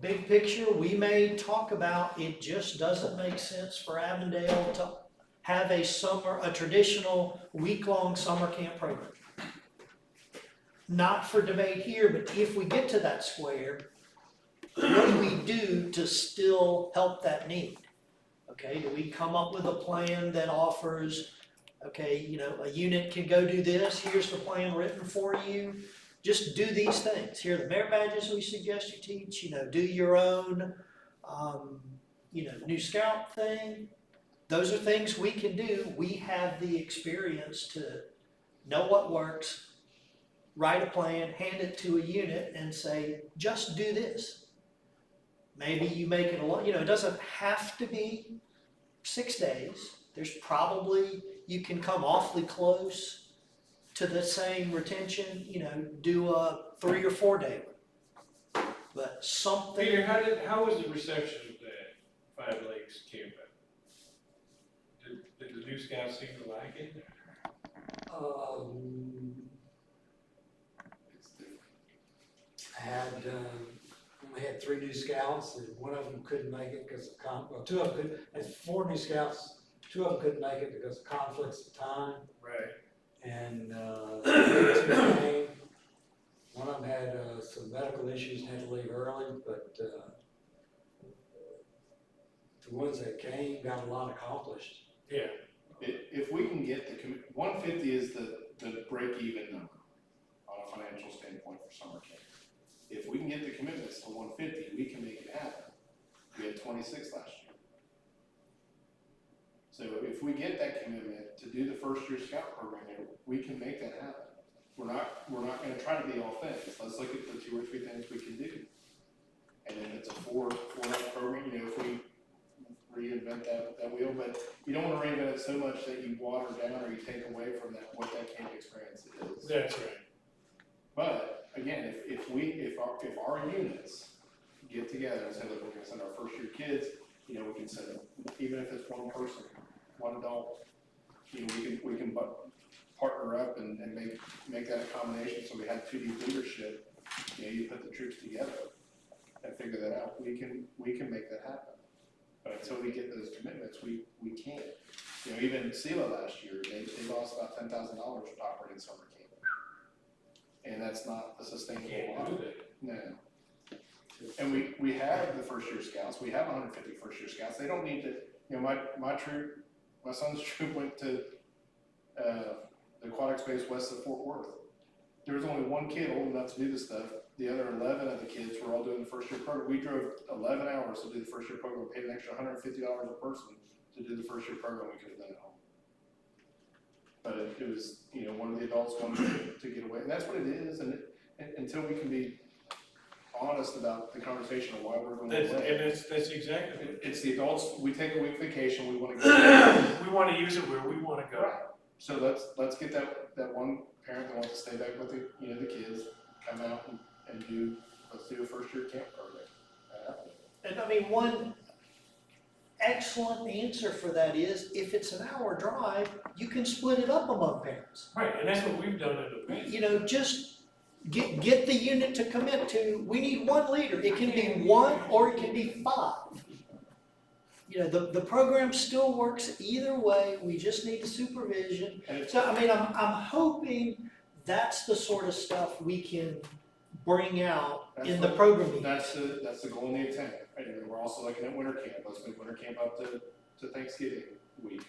S2: Big picture, we may talk about, it just doesn't make sense for Avondale to have a traditional week-long summer camp program. Not for debate here, but if we get to that square, what do we do to still help that need? Okay, do we come up with a plan that offers, okay, a unit can go do this, here's the plan written for you, just do these things. Here are the merit badges we suggest you teach, do your own, new scout thing. Those are things we can do. We have the experience to know what works, write a plan, hand it to a unit and say, just do this. Maybe you make it it doesn't have to be 6 days. There's probably, you can come awfully close to the same retention, do a 3 or 4 day one. But something.
S1: Peter, how was the reception of that 5 Lakes camp? Did the new scouts seem to like it?
S9: I only had 3 new scouts, and one of them couldn't make it because of 2 of them couldn't, I had 4 new scouts, 2 of them couldn't make it because of conflicts of time.
S1: Right.
S9: And, the other 2 came. One of them had, some medical issues and had to leave early, but, the ones that came got a lot accomplished.
S1: Yeah.
S4: If we can get 150 is the break-even number on a financial standpoint for summer camp. If we can get the commitments to 150, we can make it happen. We had 26 last year. So if we get that commitment to do the first year scout program, we can make that happen. We're not gonna try to be all things. Let's look at the 2 or 3 things we can do. And then it's a 4-night program, if we reinvent that wheel, but you don't wanna reinvent it so much that you water down or you take away from what that camp experience is.
S1: That's right.
S4: But again, if our units get together and say, look, we're gonna send our first year kids, we can send them, even if it's 1 person, 1 adult, we can partner up and make that a combination. So we have 2D leadership, you put the troops together and figure that out. We can make that happen. But until we get those commitments, we can't. Even Sewell last year, they lost about $10,000 with operating summer camp. and that's not a sustainable
S1: Can't
S4: model.
S1: do that.
S4: No. And we have the first year scouts, we have 150 first year scouts, they don't need to, you know, my troop, my son's troop went to, the aquatic space west of Fort Worth. There was only one kid old enough to do this stuff, the other 11 of the kids were all doing the first year program. We drove 11 hours to do the first year program, paid an extra $150 a person to do the first year program we could have done at home. But it was, you know, one of the adults wanted to get away, and that's what it is, and until we can be honest about the conversation of why we're going away.
S1: That's exactly it.
S4: It's the adults, we take a week vacation, we wanna go.
S1: We wanna use it where we wanna go.
S4: So let's get that one parent that wants to stay back with the, you know, the kids, come out and let's do a first year camp program.
S2: And I mean, one excellent answer for that is, if it's an hour drive, you can split it up among parents.
S1: Right, and that's what we've done in the past.
S2: You know, just get the unit to commit to, we need one leader. It can be one or it can be 5. You know, the program still works either way, we just need the supervision. So, I mean, I'm hoping that's the sort of stuff we can bring out in the program meetings.
S4: That's the goal and the intent. Right? And we're also looking at winter camp. Let's move winter camp up to Thanksgiving week,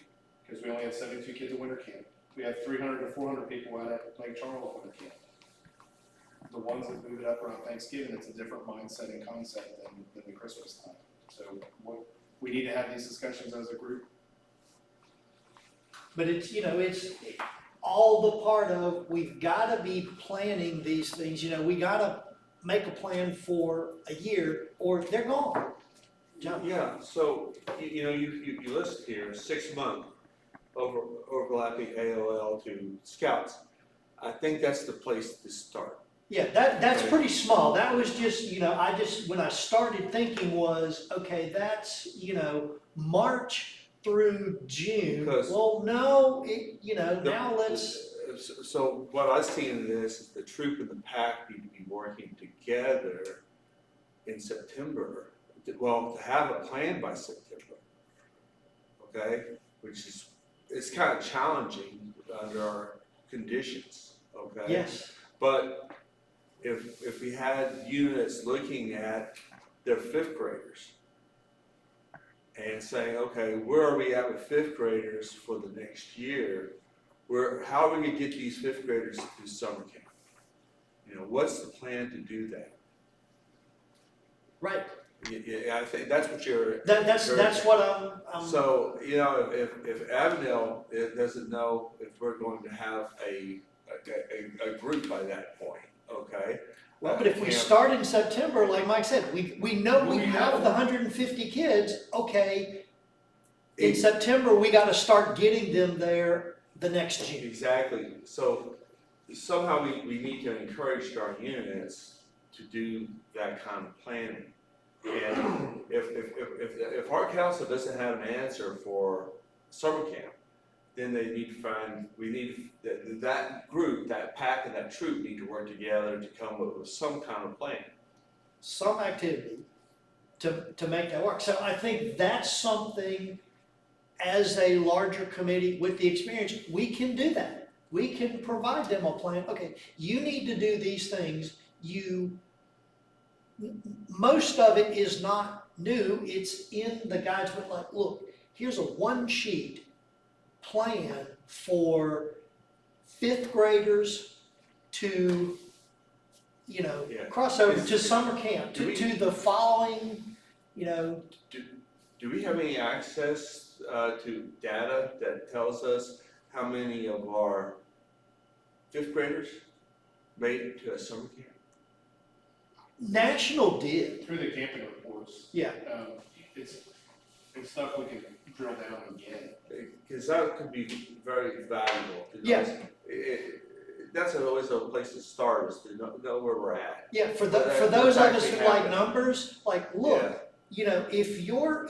S4: because we only had 72 kids at winter camp. We had 300 to 400 people out at Lake Charles winter camp. The ones that move it up around Thanksgiving, it's a different mindset and concept than the Christmas time. So we need to have these discussions as a group.
S2: But it's, you know, it's all the part of, we've gotta be planning these things, you know, we gotta make a plan for a year or they're gone. John?
S3: Yeah, so, you know, you list here 6-month overlapping AOL to scouts. I think that's the place to start.
S2: Yeah, that's pretty small. That was just, you know, when I started thinking was, okay, that's, you know, March through June.
S3: Because-
S2: Well, no, you know,
S3: The-
S2: now let's,
S3: So what I see in this is the troop and the pack need to be working together in September. Well, to have a plan by September, okay? Which is, it's kind of challenging under our conditions, okay?
S2: yes.
S3: But if we had units looking at their 5th graders and saying, okay, where are we at with 5th graders for the next year? How are we gonna get these 5th graders through summer camp? You know, what's the plan to do that?
S2: Right.
S3: Yeah, I think that's what you're.
S2: That's what I'm.
S3: So, you know, if Avondale doesn't know if we're going to have a group by that point, okay?
S2: Well, but if we
S3: Camp-
S2: start in September, like Mike said, we know we
S1: We
S2: have
S1: have
S2: the 150 kids, okay. In
S3: It-
S2: September, we gotta start getting them there the next June.
S3: Exactly, so somehow we need to encourage our units to do that kind of planning. And if our council doesn't have an answer for summer camp, then they need to that group, that pack and that troop need to work together to come up with some kind of plan.
S2: Some activity to make that work. So I think that's something, as a larger committee with the experience, we can do that. We can provide them a plan. Okay, you need to do these things. Most of it is not new. It's in the guides, but like, look, here's a 1-sheet plan for 5th graders to, you know,
S3: Yeah.
S2: cross over to summer camp,
S3: Do we-
S2: to the following, you know,
S3: Do we have any access to data that tells us how many of our 5th graders made it to a summer camp?
S2: National did.
S4: Through the camping reports.
S2: Yeah.
S4: It's stuff we can drill down and get.
S3: Because that could be very valuable. to know.
S2: Yes.
S3: That's always a place to start, is to know where we're at.
S2: Yeah, for
S3: That's
S2: those of us who
S3: actually
S2: like
S3: happened.
S2: numbers, like, look,
S3: Yeah.
S2: you know, if you're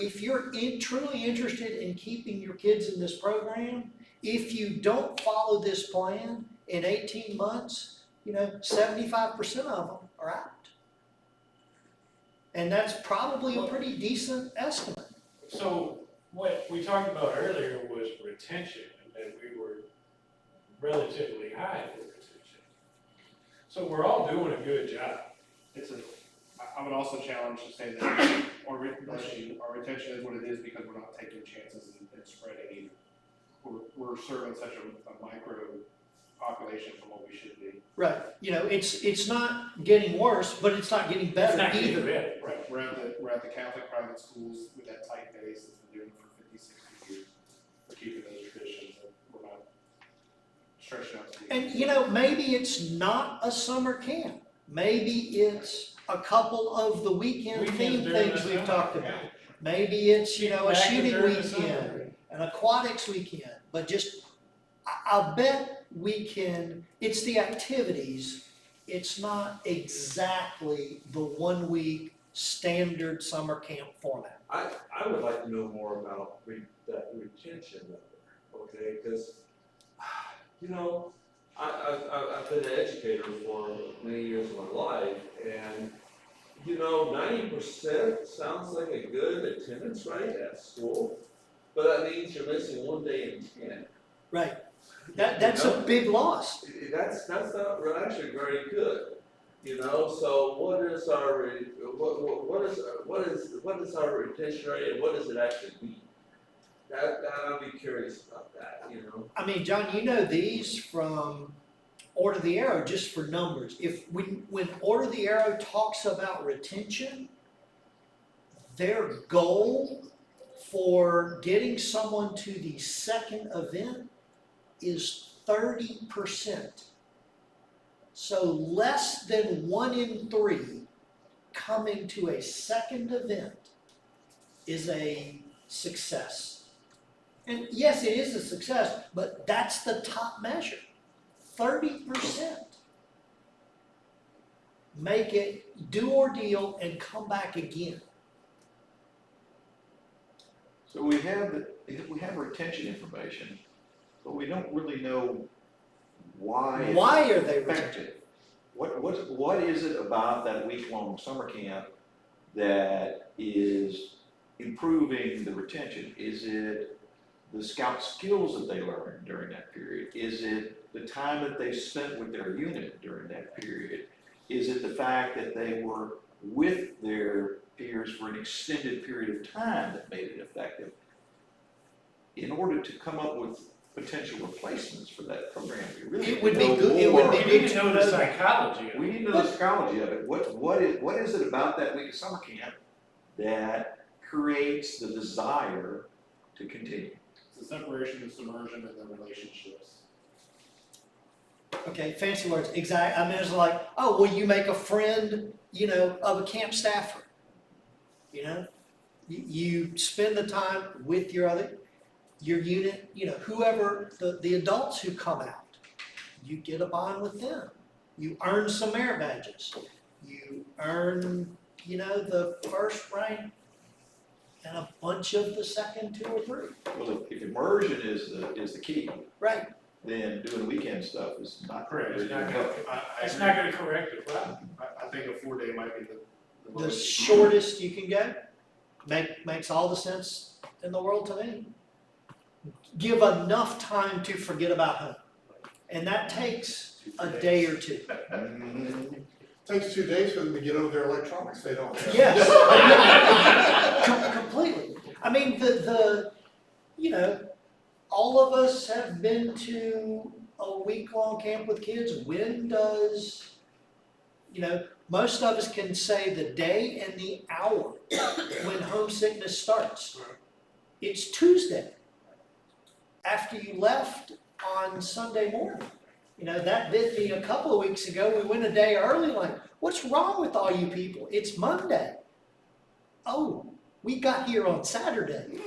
S2: truly interested in keeping your kids in this program, if you don't follow this plan in 18 months, you know, 75% of them are out. And that's probably a pretty decent estimate.
S1: So what we talked about earlier was retention, and that we were relatively high for retention. So we're all doing a good job.
S4: I would also challenge to say that our retention is what it is because we're not taking chances and spreading either. We're serving such a micro population from what we should be.
S2: Right, it's not getting worse, but it's not getting
S1: It's
S2: better
S1: not getting
S2: either.
S1: better.
S4: Right, we're at the Catholic private schools with that tight base that's been doing it for 50, 60 years. We're keeping those traditions and we're not stretching out to the.
S2: And maybe it's not a summer camp. Maybe it's a couple of the weekend
S1: Weekends
S2: theme
S1: during
S2: things
S1: the
S2: we've
S1: summer,
S2: talked
S1: yeah.
S2: about. Maybe it's, a
S1: Back
S2: shooting
S1: during the summer.
S2: weekend, an aquatics weekend, but just, I bet we can, it's the activities, it's not exactly the 1 week standard summer camp format.
S8: I would like to know more about that retention number, okay, because, I've been an educator for many years of my life, and, 90% sounds like a good attendance rate at school, but that means you're missing 1 day in 10.
S2: Right. That's a big loss.
S8: That's not actually very good, so what is our, what is our retention rate and what does it actually mean? I'd be curious about that,
S2: I mean, John, these from Order the Arrow, just for numbers. When Order the Arrow talks about retention, their goal for getting someone to the second event is 30%. So less than 1 in 3 coming to a second event is a success. And yes, it is a success, but that's the top measure. 30%. Make it do or deal and come back again.
S3: So we have retention information, but we don't really know why it's
S2: Why are they
S3: effective. What is it about that week-long summer camp that is improving the retention? Is it the scout skills that they learned during that period? Is it the time that they spent with their unit during that period? Is it the fact that they were with their peers for an extended period of time that made it effective? In order to come up with potential replacements for that program, we really
S2: It would
S3: need to
S2: be
S3: know
S2: good- it would
S3: more.
S2: be
S1: We need to know the psychology of it.
S3: We need to know the psychology of it. What is it about that week of summer camp that creates the desire to continue?
S4: It's the separation, the submersion, and the relationships.
S2: Okay, fancy words, exactly. I mean, it's like, oh, well, you make a friend, of a camp staffer. You spend the time with your unit, whoever, the adults who come out. You get a bond with them. You earn some merit badges. You earn, the first rank and a bunch of the second 2 or 3.
S3: Well, if immersion is the key,
S2: Right.
S3: then doing weekend stuff is not
S1: Correct,
S3: really
S1: it's
S3: gonna
S1: not
S3: help.
S1: gonna,
S4: I
S1: it's
S4: agree.
S1: not gonna correct the problem.
S4: I think a 4-day might be the
S2: The
S4: lowest.
S2: shortest you can go, makes all the sense in the world to me. Give enough time to forget about home. And that takes a day or 2.
S3: Mhm.
S7: Takes 2 days for them to get over their electronics they don't have.
S2: Yes. Completely. I mean, all of us have been to a week-long camp with kids. When does, most of us can say the day and the hour when homesickness starts. It's Tuesday. After you left on Sunday morning. That bit me a couple of weeks ago. We went a day early, like, what's wrong with all you people? It's Monday. Oh, we got here on Saturday.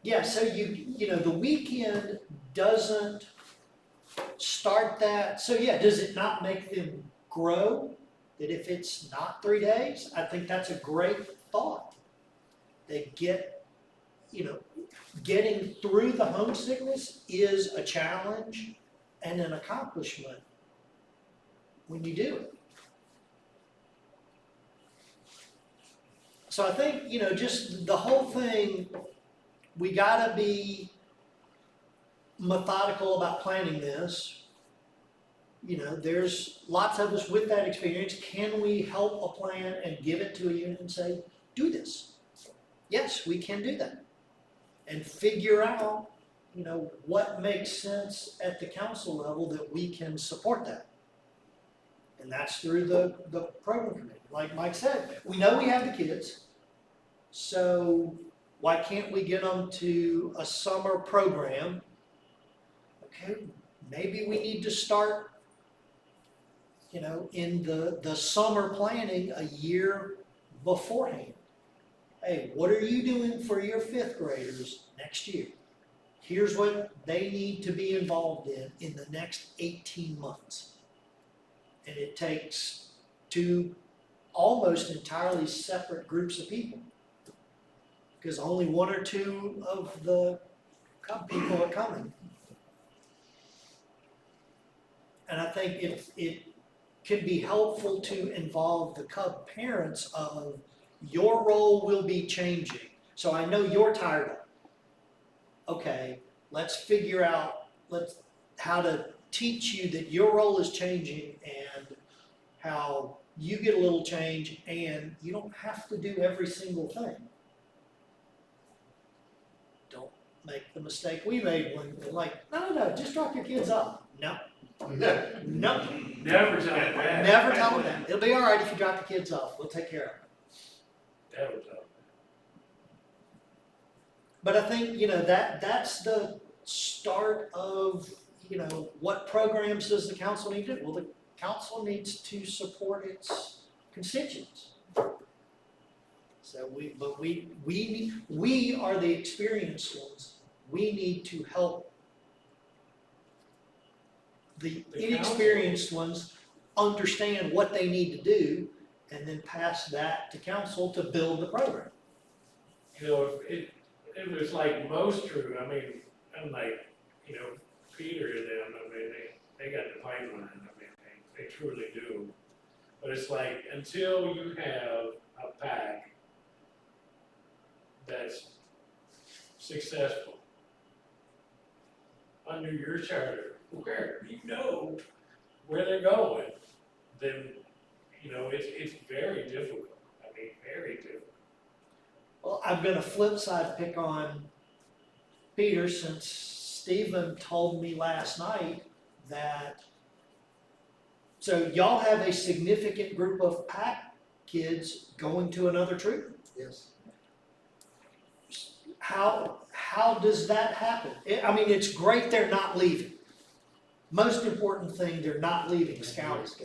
S2: Yeah, so the weekend doesn't start that. So yeah, does it not make them grow? That if it's not 3 days, I think that's a great thought. They get, getting through the homesickness is a challenge and an accomplishment when you do it. So I think, just the whole thing, we gotta be methodical about planning this. you know, there's lots of us with that experience. Can we help a plan and give it to a unit and say, do this? Yes, we can do that. And figure out, you know, what makes sense at the council level that we can support that. And that's through the program committee. Like Mike said, we know we have the kids, so why can't we get them to a summer program? Okay, maybe we need to start, you know, in the summer planning a year beforehand. Hey, what are you doing for your fifth graders next year? Here's what they need to be involved in the next 18 months. And it takes two almost entirely separate groups of people. Because only one or two of the Cub people are coming. And I think it can be helpful to involve the Cub parents of your role will be changing. So I know you're tired of it. Okay, let's figure out how to teach you that your role is changing and how you get a little change and you don't have to do every single thing. Don't make the mistake we made when like, no, just drop your kids off. No. No.
S1: Never tell them that.
S2: Never tell them that. It'll be all right if you drop the kids off. We'll take care of it.
S1: Never tell them
S2: But I think, you know, that's the start of, you know, what programs does the council need to do? Well, the council needs to support its constituents. So we are the experienced ones. We need to help the inexperienced ones understand what they need to do and then pass that to council to build the program.
S1: You know, if it was like most true, I mean, unlike, you know, Peter and them, I mean, they got the pipeline, I mean, they truly do. But it's like, until you have a pack that's successful under your charter, where you know where they're going, then, you know, it's very difficult. I mean, very difficult.
S2: Well, I'm gonna flip side pick on Peter, since Stephen told me last night that, so y'all have a significant group of PAC kids going to another troop?
S9: Yes.
S2: How does that happen? I mean, it's great they're not leaving. Most important thing, they're not leaving Scouts.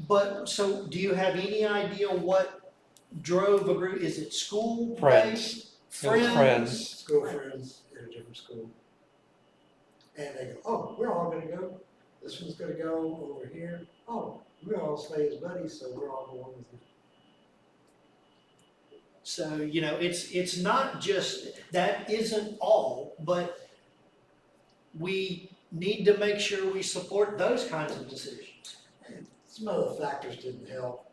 S2: But, so do you have any idea what drove a group? Is it school based?
S3: Friends.
S9: School friends in a different school. And they go, oh, we're all gonna go. This one's gonna go over here. Oh, we all stay as buddies, so we're all going with you.
S2: So, you know, it's not just, that isn't all, but we need to make sure we support those kinds of decisions.
S9: And some other factors didn't help.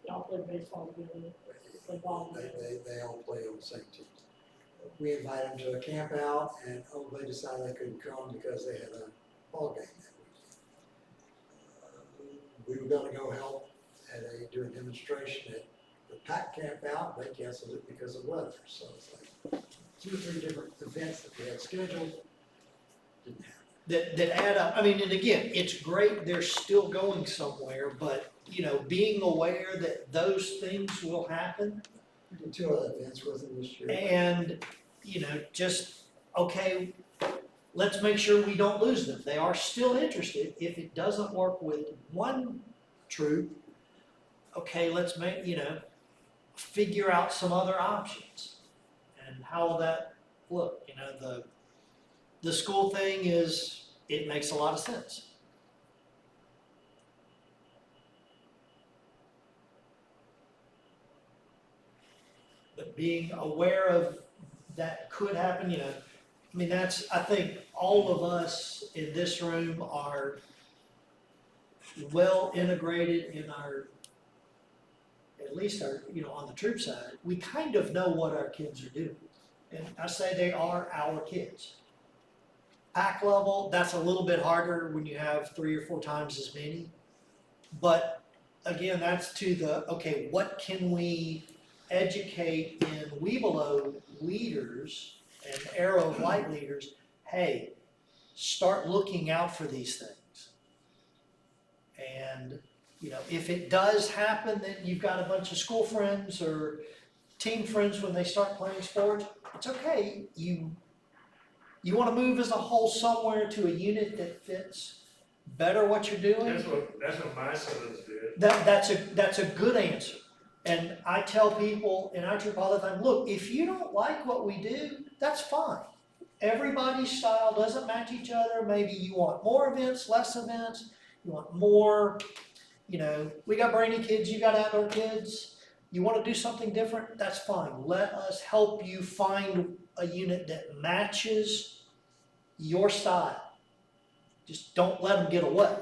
S10: Y'all play baseball together, play ball together.
S9: They all play on the same team. We invited them to a campout, and they decided they couldn't come because they had a ball game that weekend. We were gonna go help do a demonstration at the PAC campout. They canceled it because of weather. So it's like 2 or 3 different events that we had scheduled, didn't happen.
S2: That add up. I mean, and again, it's great they're still going somewhere, but, you know, being aware that those things will happen.
S9: We did 2 other events with them this year.
S2: And, you know, just, okay, let's make sure we don't lose them. They are still interested. If it doesn't work with one troop, okay, let's figure out some other options. And how will that look? You know, the school thing it makes a lot of sense. But being aware of that could happen, you know, I mean, I think all of us in this room are well integrated in at least you know, on the troop side, we kind of know what our kids are doing. And I say they are our kids. pack level, that's a little bit harder when you have 3 or 4 times as many. But again, that's to the, okay, what can we educate in Webelow leaders and Arrow of Light leaders? Hey, start looking out for these things. And, you know, if it does happen that you've got a bunch of school friends or team friends when they start playing sports, it's okay. You want to move as a whole somewhere to a unit that fits better what you're doing.
S1: That's what my sons did.
S2: That's a good answer. And I tell people in our troop all the time, look, if you don't like what we do, that's fine. Everybody's style doesn't match each other. Maybe you want more events, less events. You want more, you know, we got brainy kids, you got outdoor kids. You want to do something different, that's fine. Let us help you find a unit that matches your style. Just don't let them get away.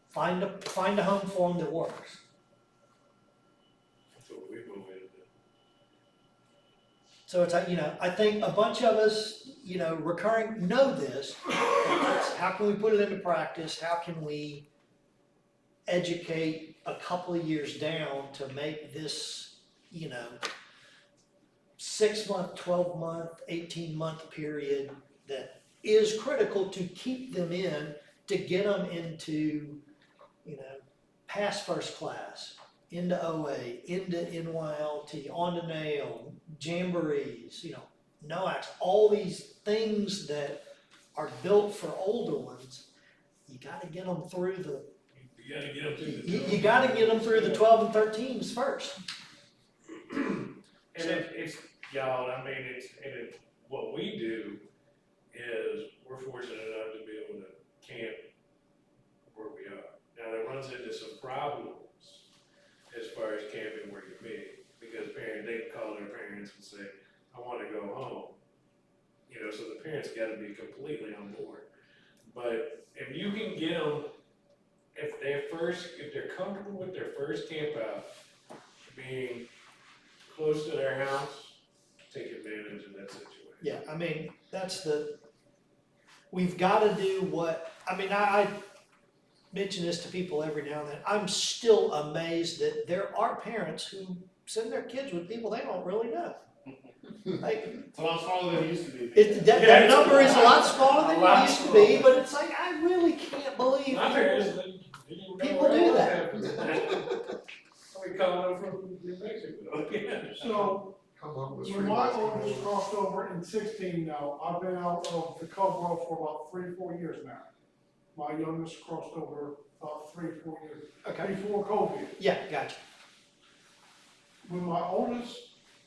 S2: Find a home for them that works.
S1: That's what we moved into.
S2: So it's, you know, I think a bunch of us, you know, recurring know this. It's how can we put it into practice? How can we educate a couple of years down to make this, you know, 6-month, 12-month, 18-month period that is critical to keep them in, to get them into, you know, past first class, into OA, into NYLT, on to nail, jamborees, you know, NOACs, all these things that are built for older ones. You gotta get them through the
S1: You gotta get them through the.
S2: You gotta get them through the 12 and 13s first.
S1: And it's, y'all, I mean, what we do is, we're fortunate enough to be able to camp where we are. Now, that runs into some problems as far as camping where you meet, because they can call their parents and say, I wanna go home. You know, so the parents gotta be completely on board. But if you can get them, if they're comfortable with their first camp out, being close to their house, take advantage of that situation.
S2: Yeah, I mean, we've gotta do what, I mean, I mention this to people every now and then. I'm still amazed that there are parents who send their kids with people they don't really know. Like,
S4: It's a lot smaller than it used to be.
S2: that number is a lot smaller than
S1: A lot
S2: it used to be,
S1: smaller.
S2: but it's like, I really can't believe
S1: My parents,
S2: people do that.
S1: We call them from New Mexico.
S7: So,
S5: Come up with
S7: when my oldest crossed over in 16 now, I've been out of the Cub world for about 3-4 years now. My youngest crossed over about 3-4 years,
S2: Okay,
S7: before COVID.
S2: yeah, gotcha.
S7: When my oldest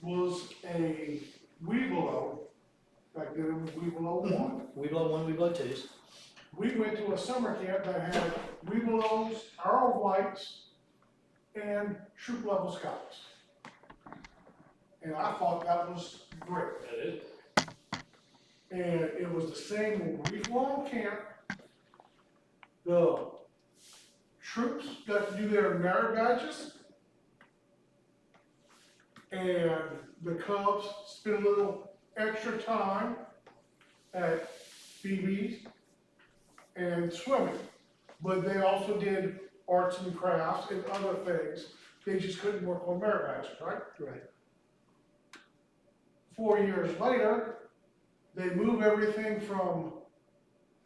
S7: was a Webelow, back then it was Webelow 1,
S2: We blow 1, we blow 2s.
S7: we went to a summer camp that had Webelows, Arrow of Lights, and troop level scouts. And I thought that was great.
S1: That is.
S7: And it was the same when we were on camp. The troops got to do their merit badges. And the Cubs spent a little extra time at BB's and swimming. But they also did arts and crafts and other things. They just couldn't work on merit badges, right?
S2: Right.
S7: 4 years later, they move everything from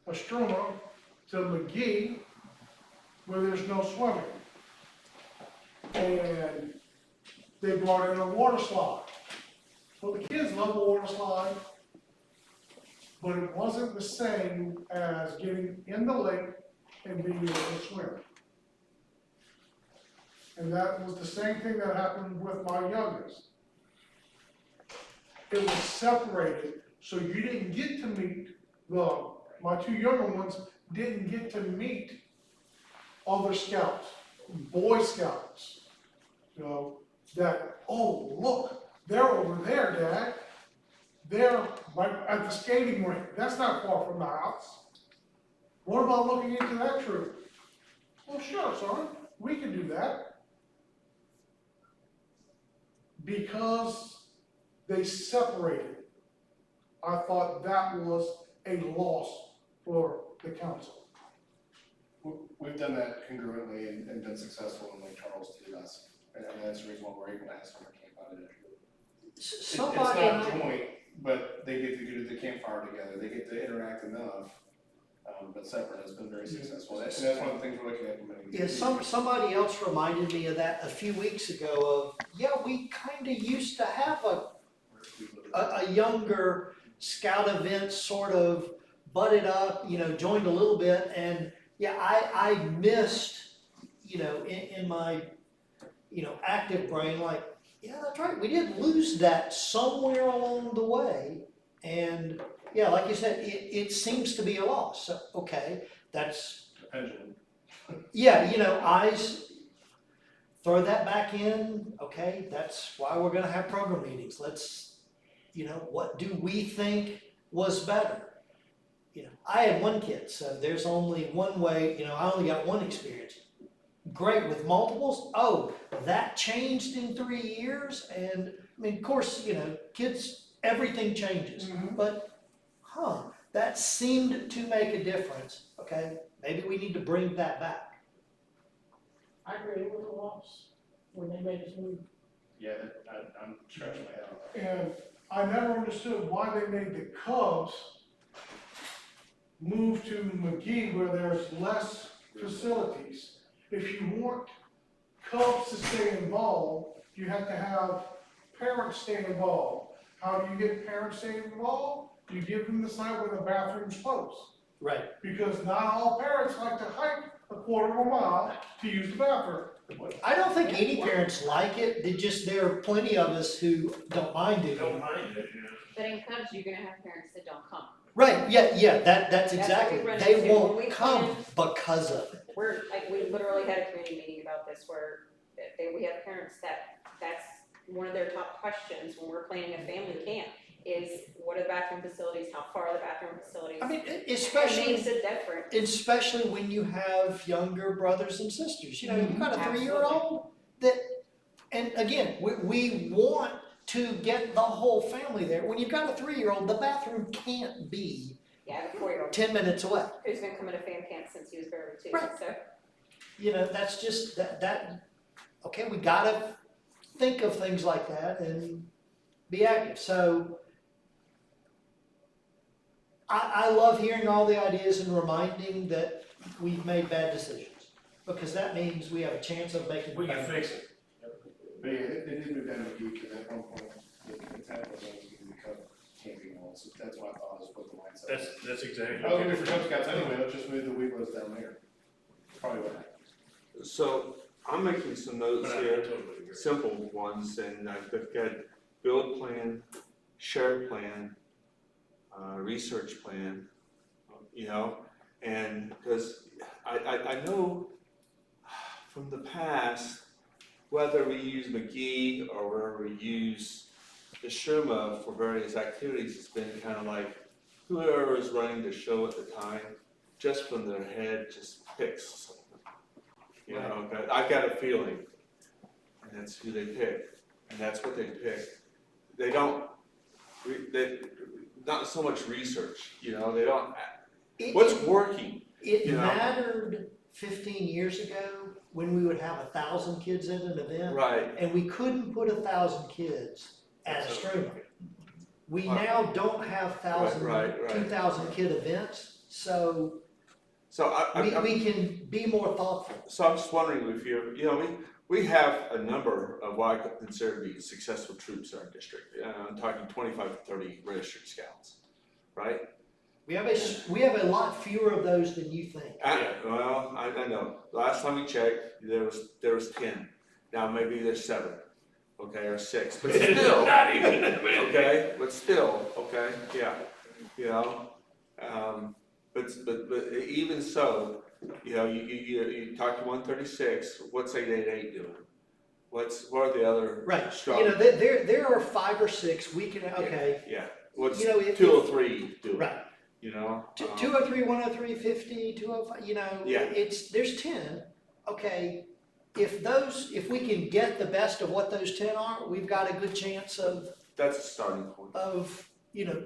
S7: Estroma to McGee, where there's no swimming. And they brought in a water slide. Well, the kids love the water slide, but it wasn't the same as getting in the lake and being able to swim. And that was the same thing that happened with my youngest. It was separated, so you didn't get to meet my 2 younger ones didn't get to meet other scouts, Boy Scouts. You know, that, oh, look, they're over there, Dad. They're right at the skating rink. That's not far from the house. What about looking into that troop? Well, sure, son, we can do that. Because they separated. I thought that was
S11: a loss for the council.
S4: We've done that congruently and been successful in Lake Charles too, and that's the reason why we're able to have summer camp out of it. It's not joint, but they get to go to the campfire together, they get to interact enough, but separate has been very successful, and that's one of the things we're looking at implementing.
S2: Yeah, somebody else reminded me of that a few weeks ago of, yeah, we kinda used to have a younger scout event sort of butted up, joined a little bit, and yeah, I missed, in my, active brain, like, yeah, that's right, we did lose that somewhere along the way, and yeah, like you said, it seems to be a loss, so, okay, that's,
S4: Pendulum.
S2: yeah, eyes, throw that back in, okay, that's why we're gonna have program meetings, let's, what do we think was better? I had one kid, so there's only one way, I only got one experience. Great with multiples, that changed in 3 years, and, I mean, of course, kids, everything changes, but, that seemed to make a difference, okay, maybe we need to bring that back.
S10: I agree, it was a loss when they made us move.
S4: Yeah, I'm scratching my head on that.
S11: And I never understood why they made the Cubs move to McGee where there's less facilities. If you want Cubs to stay involved, you have to have parents stay involved. How do you get parents staying involved? You give them the site where the bathroom's close.
S2: Right.
S11: Because not all parents like to hike a quarter of a mile to use the bathroom.
S2: I don't think any parents like it, there are plenty of us who don't mind it.
S1: Don't mind it,
S12: But in Cubs, you're gonna have parents that don't come.
S2: Right, yeah, that's
S12: That's what
S2: exactly,
S12: we run
S2: they
S12: into when
S2: won't
S12: we
S2: come because of it.
S12: We literally had a community meeting about this where we have parents that's one of their top questions when we're planning a family camp is what are the bathroom facilities, how far are the bathroom facilities?
S2: I mean,
S12: It
S2: especially.
S12: makes it different.
S2: Especially when you have younger brothers and sisters, you've got a
S12: Absolutely.
S2: 3-year-old that, and again, we want to get the whole family there. When you've got a 3-year-old, the bathroom can't be
S12: Yeah, I have a 4-year-old
S2: 10 minutes away.
S12: who's been coming to fam camp since he was barely 2,
S2: Right.
S12: so.
S2: That's just, okay, we gotta think of things like that and be active, so. I love hearing all the ideas and reminding that we've made bad decisions, because that means we have a chance of making.
S1: we can fix it.
S4: But yeah, they did move down to McGee, because at one point, the town was going to become camping walls, so that's why I thought was what the mindset was.
S1: That's exactly.
S4: I was gonna do for Cub Scouts anyway, let's just move the Weeblos down there. Probably what happened.
S3: So I'm making some notes
S1: But I
S3: here,
S1: totally agree.
S3: simple ones, and I've got build plan, share plan, research plan, and because I know from the past, whether we use McGee or whether we use the Sherma for various activities, it's been kind of like whoever is running the show at the time, just from their head, just picks something. But I've got a feeling, and that's who they pick, and that's what they pick. They don't, not so much research, they don't, what's working?
S2: It mattered 15 years ago when we would have 1,000 kids at an event.
S3: Right.
S2: And we couldn't put 1,000 kids at a streamer. We now don't have
S3: Right.
S2: 2,000 kid events, so
S3: So
S2: we can be more thoughtful.
S3: So I'm just wondering if we have a number of what I consider to be successful troops in our district. I'm talking 25 to 30 registered scouts, right?
S2: We have a lot fewer of those than you think.
S3: I know. Last time we checked, there was 10. Now maybe there's 7, okay, or 6, but still.
S1: Not even that many.
S3: Okay, but still, okay, yeah, but even so, you talk to 136, what's 888 doing? What are the other
S2: Right,
S3: strong?
S2: there are 5 or 6, we can, okay,
S3: Yeah, what's
S2: if-
S3: 203 doing?
S2: right. 203, 103, 50, 205,
S3: Yeah.
S2: there's 10, okay. If we can get the best of what those 10 are, we've got a good chance
S3: That's a starting point.
S2: of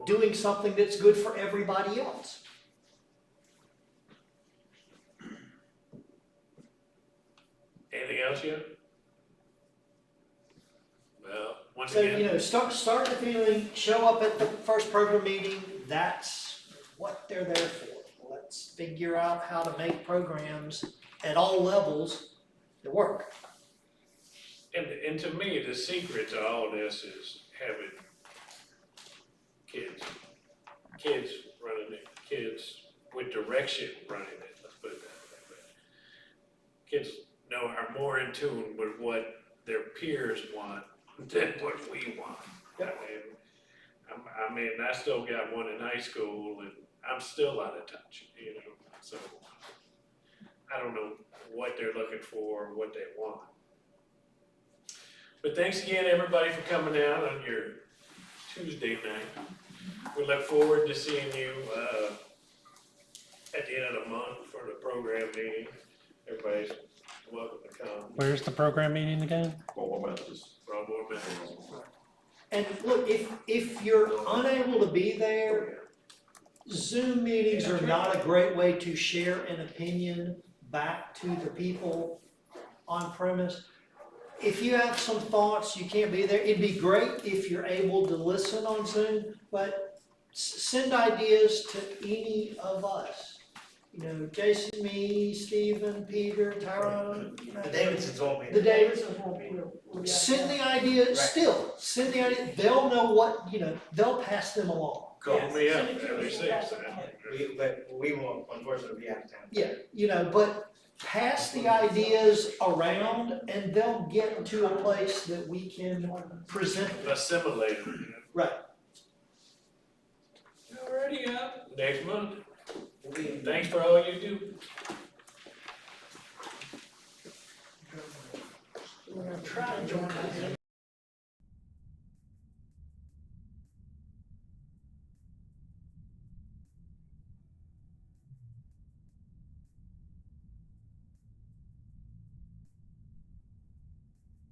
S2: doing something that's good for everybody else.
S1: Anything else yet? Well, once
S2: So,
S1: again,
S2: start the feeling, show up at the first program meeting, that's what they're there for. Let's figure out how to make programs at all levels that work.
S1: and to me, the secret to all this is having kids running it, kids with direction running it, let's put it that way. Kids are more in tune with what their peers want than what we want. I mean, I still got one in high school and I'm still out of touch, so I don't know what they're looking for, or what they want. But thanks again, everybody, for coming out on your Tuesday night. We look forward to seeing you, at the end of the month for the program meeting. Everybody's welcome to come.
S6: Where's the program meeting again?
S1: Broadmoor Meadows.
S2: And look, if you're unable to be there, Zoom meetings are not a great way to share an opinion back to the people on premise. If you have some thoughts, you can't be there, it'd be great if you're able to listen on Zoom, but send ideas to any of us. Jason, me, Stephen, Peter, Tyrone.
S6: The Davidsons won't be
S2: The
S6: there.
S2: Davidsons won't be there. Send the idea, send the idea, they'll know what, they'll pass them along.
S1: Call me up every 6.
S6: But we won't, unfortunately, be out of town.
S2: Yeah, but pass the ideas around and they'll get to a place that we can present them.
S1: Assimilate.
S2: Right.
S1: Alrighty, next month. Thanks for all you do.
S2: We're gonna try to join that.